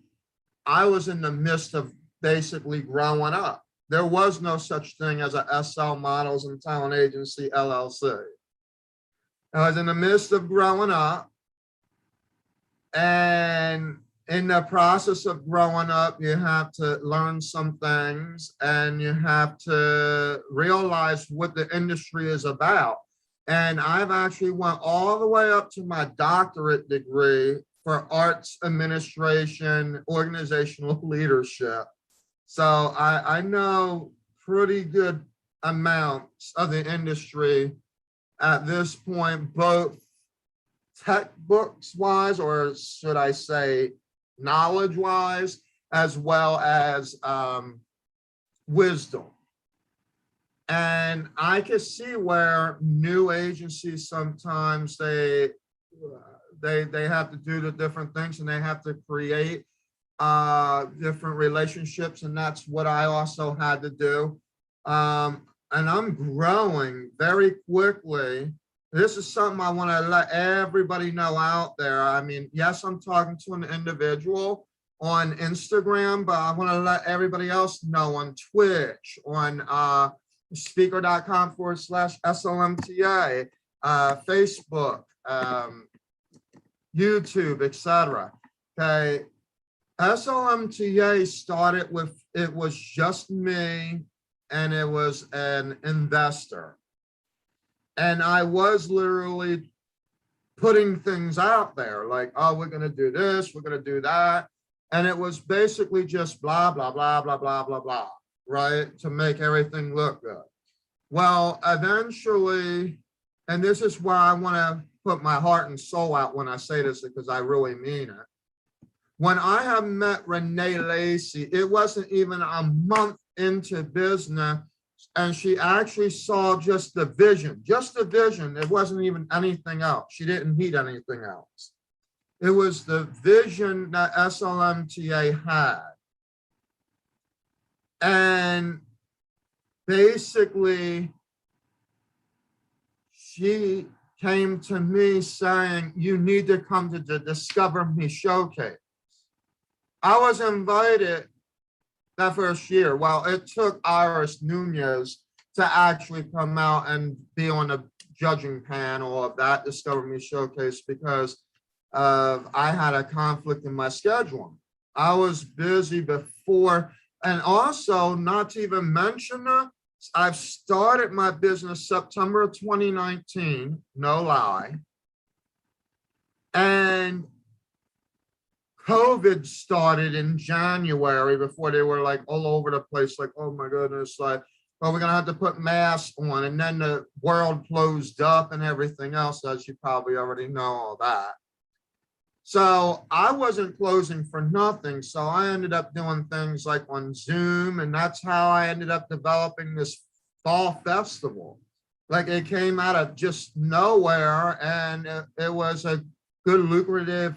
I was in the midst of basically growing up. There was no such thing as a SL Models and Talent Agency LLC. I was in the midst of growing up, and in the process of growing up, you have to learn some things, and you have to realize what the industry is about. And I've actually went all the way up to my doctorate degree for arts administration, organizational leadership. So I know pretty good amounts of the industry at this point, both textbooks wise, or should I say knowledge wise, as well as wisdom. And I can see where new agencies sometimes they have to do the different things, and they have to create different relationships, and that's what I also had to do. And I'm growing very quickly. This is something I want to let everybody know out there. I mean, yes, I'm talking to an individual on Instagram, but I want to let everybody else know on Twitch, on speaker.com/SLMTA, Facebook, YouTube, etc. Okay. SLMTA started with, it was just me, and it was an investor. And I was literally putting things out there like, oh, we're going to do this, we're going to do that. And it was basically just blah, blah, blah, blah, blah, blah, blah, right? To make everything look good. Well, eventually, and this is why I want to put my heart and soul out when I say this, because I really mean it. When I have met Renee Lacey, it wasn't even a month into business, and she actually saw just the vision. It wasn't even anything else. She didn't need anything else. It was the vision that SLMTA had. And basically, she came to me saying, you need to come to the Discover Me showcase. I was invited that first year. Well, it took Iris Nunez to actually come out and be on the judging panel of that Discover Me showcase because I had a conflict in my schedule. I was busy before, and also not to even mention that, I've started my business September of 2019, no lie. And COVID started in January before they were like all over the place, like, oh my goodness, like, well, we're gonna have to put masks on. And then the world closed up and everything else, as you probably already know all that. So I wasn't closing for nothing. So I ended up doing things like on Zoom, and that's how I ended up developing this fall festival. Like it came out of just nowhere, and it was a good lucrative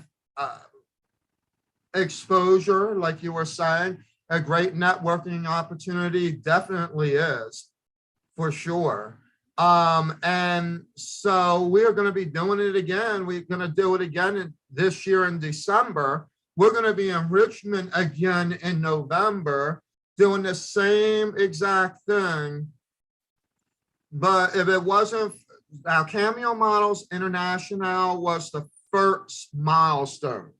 exposure, like you were saying, a great networking opportunity, definitely is, for sure. And so we're going to be doing it again. We're going to do it again this year in December. We're going to be in Richmond again in November, doing the same exact thing. But if it wasn't, our Cameo Models International was the first milestone,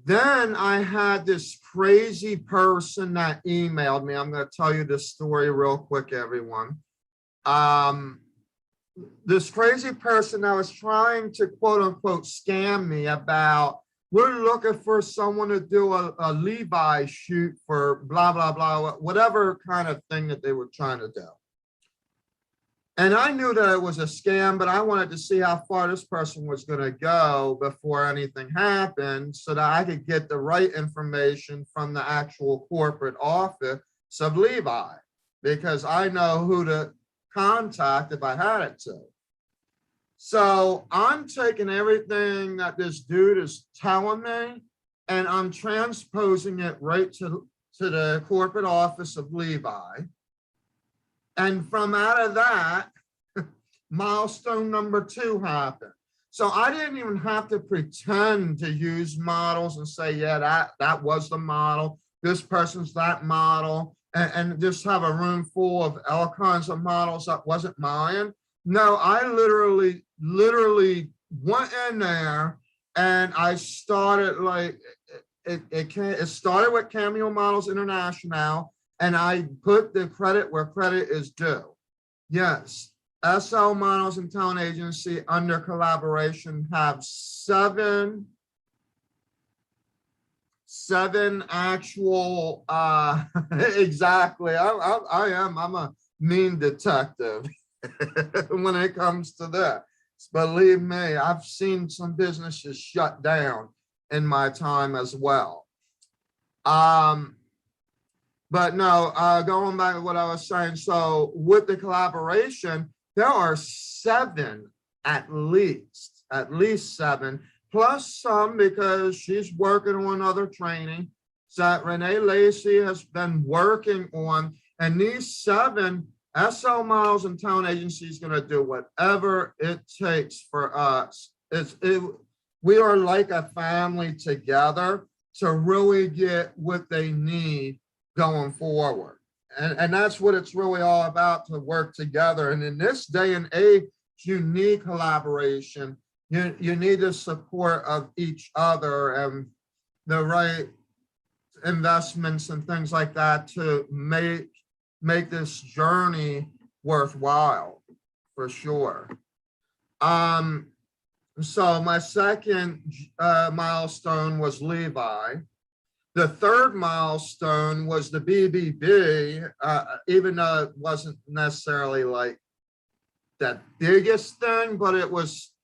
Then I had this crazy person that emailed me. I'm going to tell you this story real quick, everyone. This crazy person that was trying to quote unquote scam me about, we're looking for someone to do a Levi shoot for blah, blah, blah, whatever kind of thing that they were trying to do. And I knew that it was a scam, but I wanted to see how far this person was going to go before anything happened so that I could get the right information from the actual corporate office of Levi, because I know who to contact if I had it to. So I'm taking everything that this dude is telling me and I'm transposing it right to the corporate office of Levi. And from out of that, milestone number 2 happened. So I didn't even have to pretend to use models and say, yeah, that was the model. This person's that model. And just have a room full of all kinds of models that wasn't mine. No, I literally went in there and I started like, it started with Cameo Models International, and I put the credit where credit is due. Yes, SL Models and Talent Agency under collaboration have seven actual, exactly. I'm a mean detective when it comes to that. Believe me, I've seen some businesses shut down in my time as well. But no, going back to what I was saying, so with the collaboration, there are 7 at least 7, plus some because she's working on other training that Renee Lacey has been working on. And these 7 SL Models and Talent Agency is going to do whatever it takes for us. We are like a family together to really get what they need going forward. And that's what it's really all about, to work together. And in this day and age, you need collaboration. You need the support of each other and the right investments and things like that to make this journey worthwhile, for sure. So my second milestone was Levi. The third milestone was the BBB, even though it wasn't necessarily like that biggest thing, but it was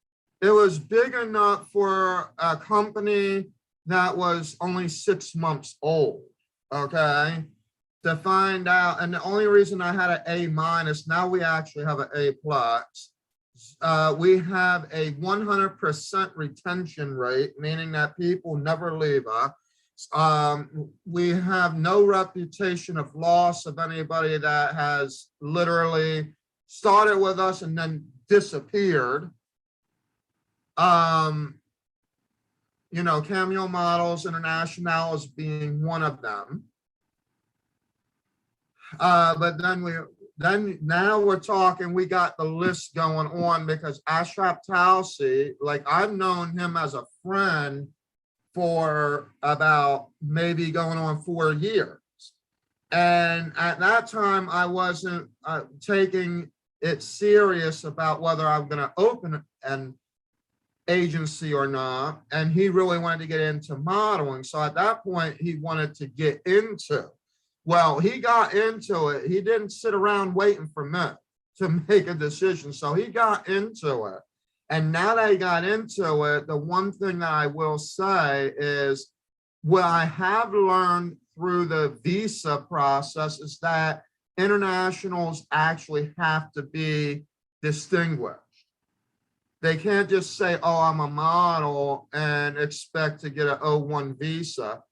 big enough for a company that was only 6 months old, okay? to find out. And the only reason I had an A-, now we actually have an A+. We have a 100% retention rate, meaning that people never leave us. We have no reputation of loss of anybody that has literally started with us and then disappeared. You know, Cameo Models International is being one of them. But then now we're talking, we got the list going on because Ashraf Talsi, like I've known him as a friend for about maybe going on 4 years. And at that time, I wasn't taking it serious about whether I'm going to open an agency or not. And he really wanted to get into modeling. So at that point, he wanted to get into. Well, he got into it. He didn't sit around waiting for me to make a decision. So he got into it. And now that he got into it, the one thing that I will say is what I have learned through the visa process is that internationals actually have to be distinguished. They can't just say, oh, I'm a model and expect to get an O1 visa.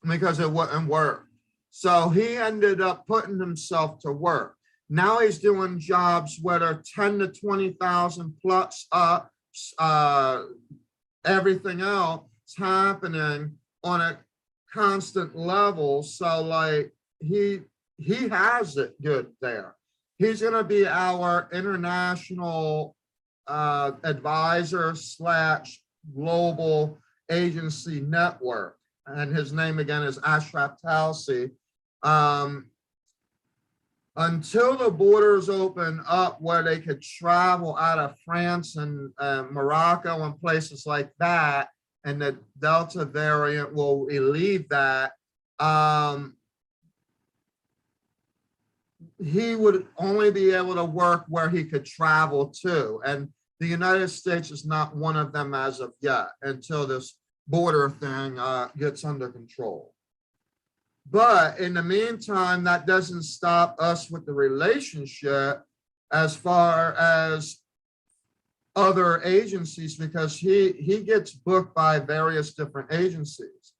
Because it wouldn't work. So he ended up putting himself to work. Now he's doing jobs where they're 10 to 20,000 plus everything else happening on a constant level. So like he has it good there. He's gonna be our international advisor / global agency network. And his name again is Ashraf Talsi. Until the borders open up where they could travel out of France and Morocco and places like that, and the Delta variant will relieve that, he would only be able to work where he could travel to. And the United States is not one of them as of yet until this border thing gets under control. But in the meantime, that doesn't stop us with the relationship as far as other agencies, because he gets booked by various different agencies.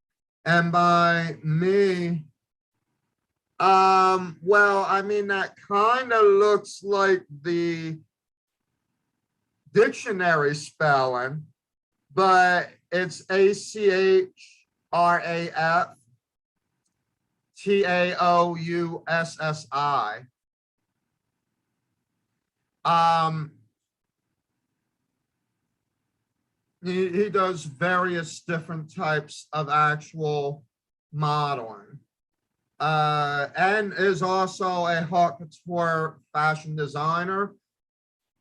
And by me, well, I mean, that kind of looks like the dictionary spelling, but it's ACHRAFTAOUSSI. He does various different types of actual modeling, and is also a haute couture fashion designer.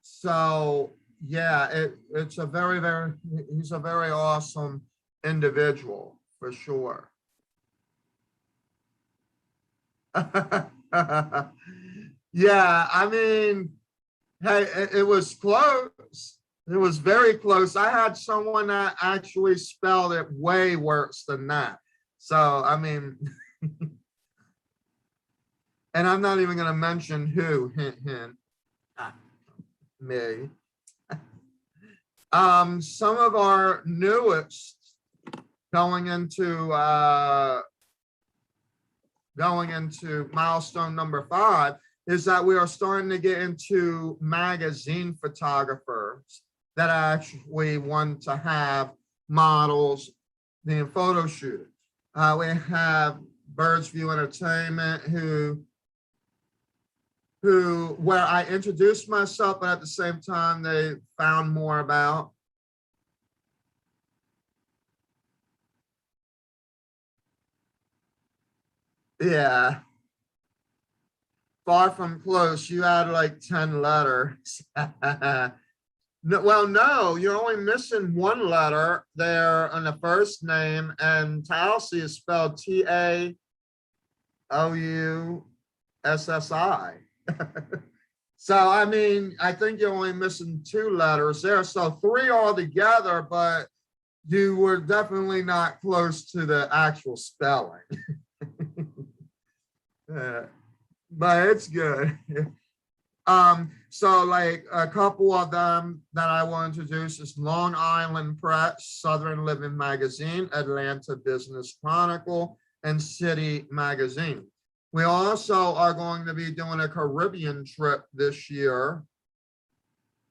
So yeah, it's a very, he's a very awesome individual for sure. Yeah, I mean, hey, it was close. It was very close. I had someone that actually spelled it way worse than that. So, I mean, and I'm not even going to mention who, hint, hint, me. Some of our newest going into milestone number 5 is that we are starting to get into magazine photographers that actually want to have models being photo shooted. We have Birds View Entertainment where I introduced myself, but at the same time they found more about. Yeah. Far from close. You had like 10 letters. No, well, no, you're only missing 1 letter there on the first name, and Talsi is spelled TAOUSSI. So, I mean, I think you're only missing 2 letters there. So 3 altogether, but you were definitely not close to the actual spelling. But it's good. So like a couple of them that I will introduce is Long Island Press, Southern Living Magazine, Atlanta Business Chronicle, and City Magazine. We also are going to be doing a Caribbean trip this year.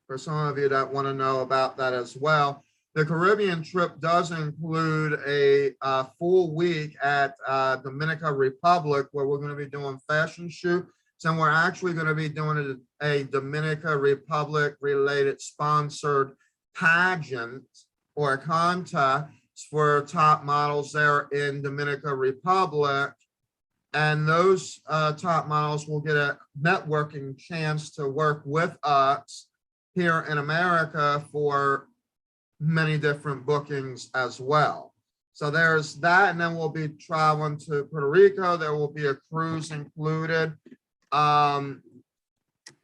For some of you that want to know about that as well. The Caribbean trip does include a full week at Dominican Republic, where we're going to be doing fashion shoots. And we're actually going to be doing a Dominican Republic related sponsored pageant or a contest for top models there in Dominican Republic. And those top models will get a networking chance to work with us here in America for many different bookings as well. So there's that, and then we'll be traveling to Puerto Rico. There will be a cruise included.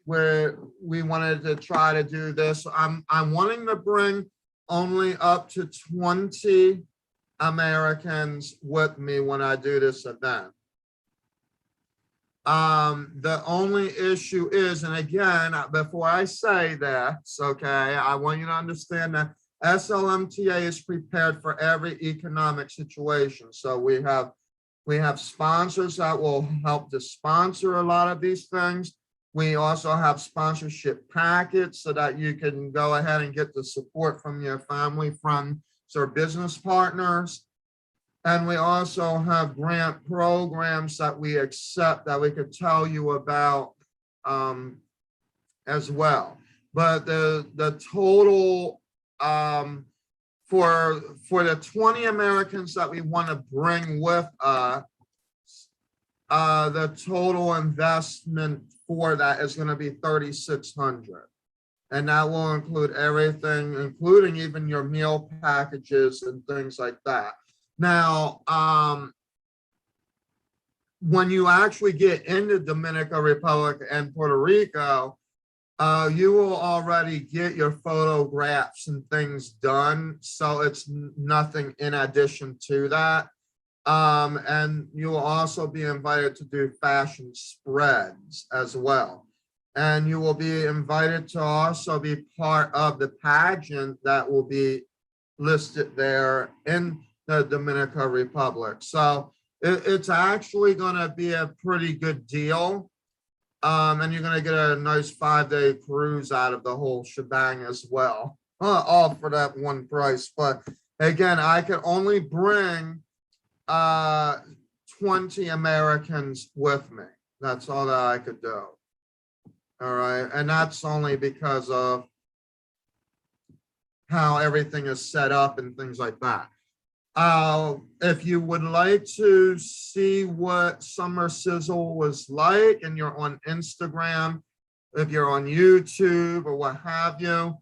Where we wanted to try to do this. I'm wanting to bring only up to 20 Americans with me when I do this event. The only issue is, and again, before I say this, okay, I want you to understand that SLMTA is prepared for every economic situation. So we have sponsors that will help to sponsor a lot of these things. We also have sponsorship packets so that you can go ahead and get the support from your family, friends, or business partners. And we also have grant programs that we accept that we could tell you about as well. But the total for the 20 Americans that we want to bring with us, the total investment for that is going to be $3,600, and that will include everything, including even your meal packages and things like that. Now, when you actually get into Dominican Republic and Puerto Rico, you will already get your photographs and things done, so it's nothing in addition to that. And you will also be invited to do fashion spreads as well. And you will be invited to also be part of the pageant that will be listed there in the Dominican Republic. So it's actually going to be a pretty good deal. And you're going to get a nice 5-day cruise out of the whole shebang as well, all for that one price. But again, I can only bring 20 Americans with me. That's all that I could do. All right. And that's only because of how everything is set up and things like that. If you would like to see what Summer Sizzle was like and you're on Instagram, if you're on YouTube or what have you,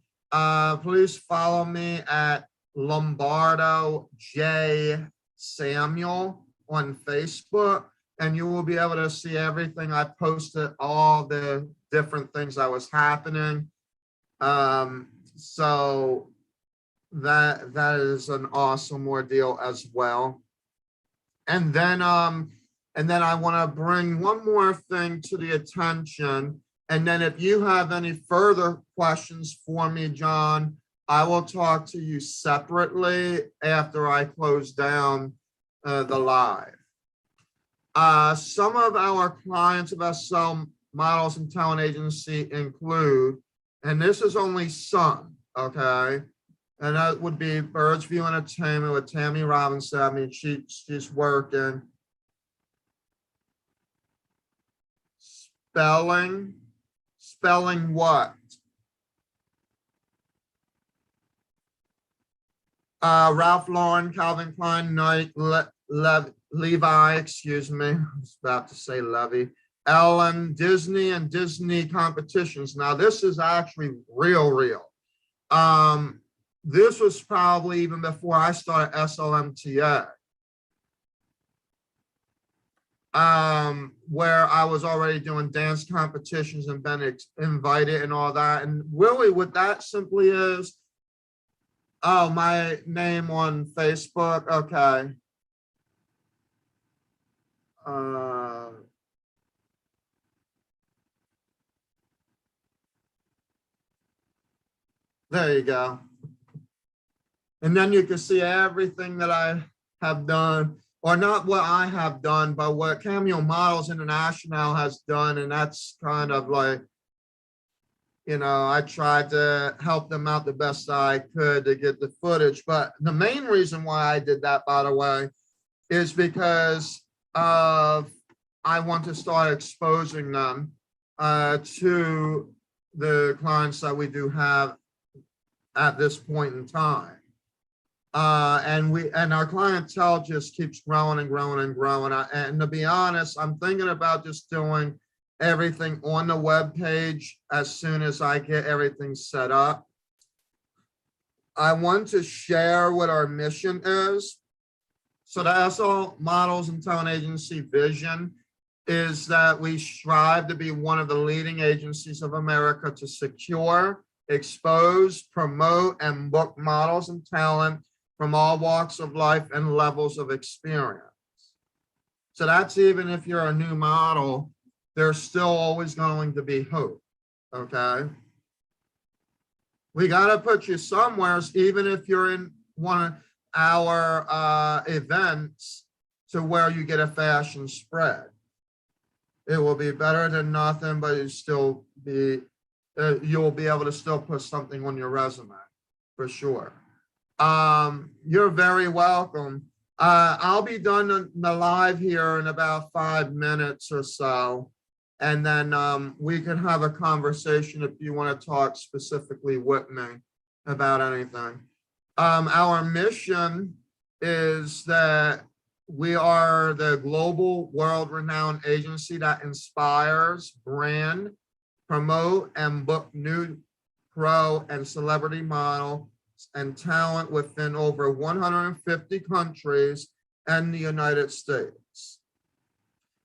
please follow me at Lombardo J. Samuel on Facebook, and you will be able to see everything. I posted all the different things that was happening. So that is an awesome ordeal as well. And then I want to bring one more thing to the attention. And then if you have any further questions for me, John, I will talk to you separately after I close down the live. Some of our clients of SL Models and Talent Agency include, and this is only some, okay? And that would be Birds View Entertainment with Tammy Robinson. I mean, she's working. Spelling what? Ralph Lauren, Calvin Klein, Nike, Levi, excuse me. I was about to say Levy. Ellen, Disney, and Disney competitions. Now, this is actually real. This was probably even before I started SLMTA, where I was already doing dance competitions and been invited and all that. And really what that simply is, oh, my name on Facebook, okay. There you go. And then you can see everything that I have done, or not what I have done, but what Cameo Models International has done. And that's kind of like, you know, I tried to help them out the best I could to get the footage. But the main reason why I did that, by the way, is because of I want to start exposing them to the clients that we do have at this point in time. And our clientele just keeps growing and growing and growing. And to be honest, I'm thinking about just doing everything on the web page as soon as I get everything set up. I want to share what our mission is. So the SL Models and Talent Agency vision is that we strive to be one of the leading agencies of America to secure, expose, promote, and book models and talent from all walks of life and levels of experience. So that's even if you're a new model, there's still always going to be hope, okay? We gotta put you somewhere, even if you're in one of our events, to where you get a fashion spread. It will be better than nothing, but you still be, you'll be able to still put something on your resume, for sure. You're very welcome. I'll be done the live here in about 5 minutes or so. And then we can have a conversation if you want to talk specifically with me about anything. Our mission is that we are the global world-renowned agency that inspires, brand, promote, and book new pro and celebrity model and talent within over 150 countries and the United States.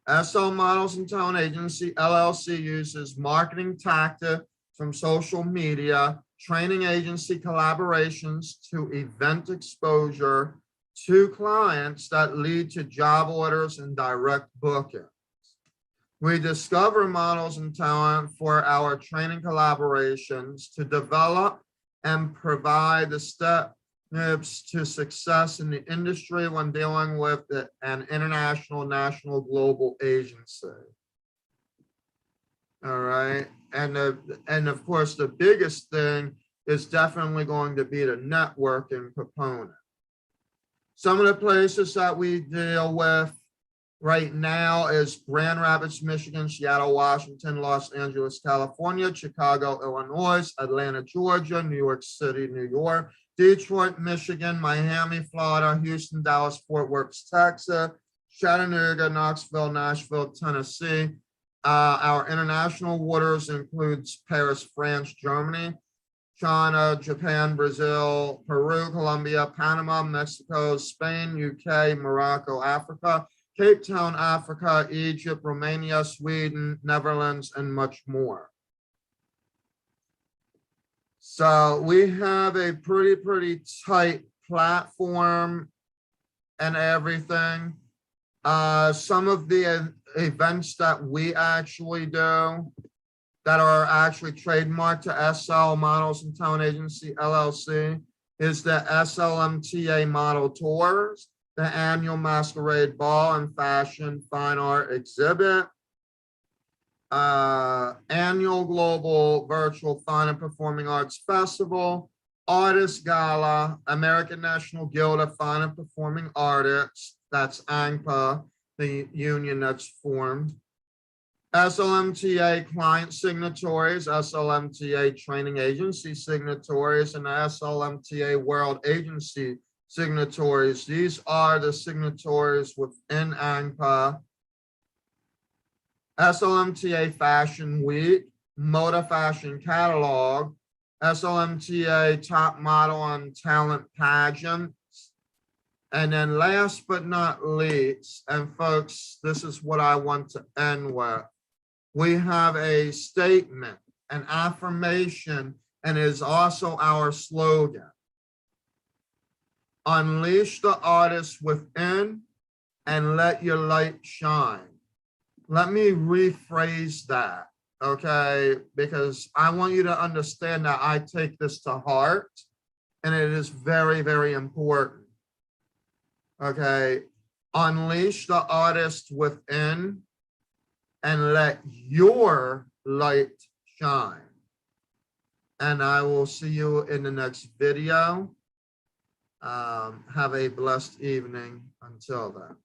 SL Models and Talent Agency, LLC uses marketing tactics from social media, training agency collaborations to event exposure to clients that lead to job orders and direct bookings. We discover models and talent for our training collaborations to develop and provide the steps to success in the industry when dealing with an international, national, global agency. All right, and of course, the biggest thing is definitely going to be the networking component. Some of the places that we deal with right now is Grand Rapids, Michigan, Seattle, Washington, Los Angeles, California, Chicago, Illinois, Atlanta, Georgia, New York City, New York, Detroit, Michigan, Miami, Florida, Houston, Dallas, Fort Worth, Texas, Chattanooga, Knoxville, Nashville, Tennessee. Our international waters includes Paris, France, Germany, China, Japan, Brazil, Peru, Colombia, Panama, Mexico, Spain, UK, Morocco, Africa, Cape Town, Africa, Egypt, Romania, Sweden, Netherlands, and much more. So we have a pretty tight platform and everything. Some of the events that we actually do that are actually trademarked to SL Models and Talent Agency LLC is the SLMTA Model Tours, the annual Masquerade Ball and Fashion Fine Art Exhibit, annual Global Virtual Fine and Performing Arts Festival, Artist Gala, American National Guild of Fine and Performing Artists, that's ANGPA, the union that's formed, SLMTA client signatories, SLMTA training agency signatories, and SLMTA world agency signatories. These are the signatories within ANGPA. SLMTA Fashion Week, Moda Fashion Catalog, SLMTA Top Model and Talent Pageants. And then last but not least, and folks, this is what I want to end with. We have a statement, an affirmation, and is also our slogan. Unleash the artist within and let your light shine. Let me rephrase that. okay? Because I want you to understand that I take this to heart, and it is very, very important, okay? Unleash the artist within and let your light shine. And I will see you in the next video. Have a blessed evening until then.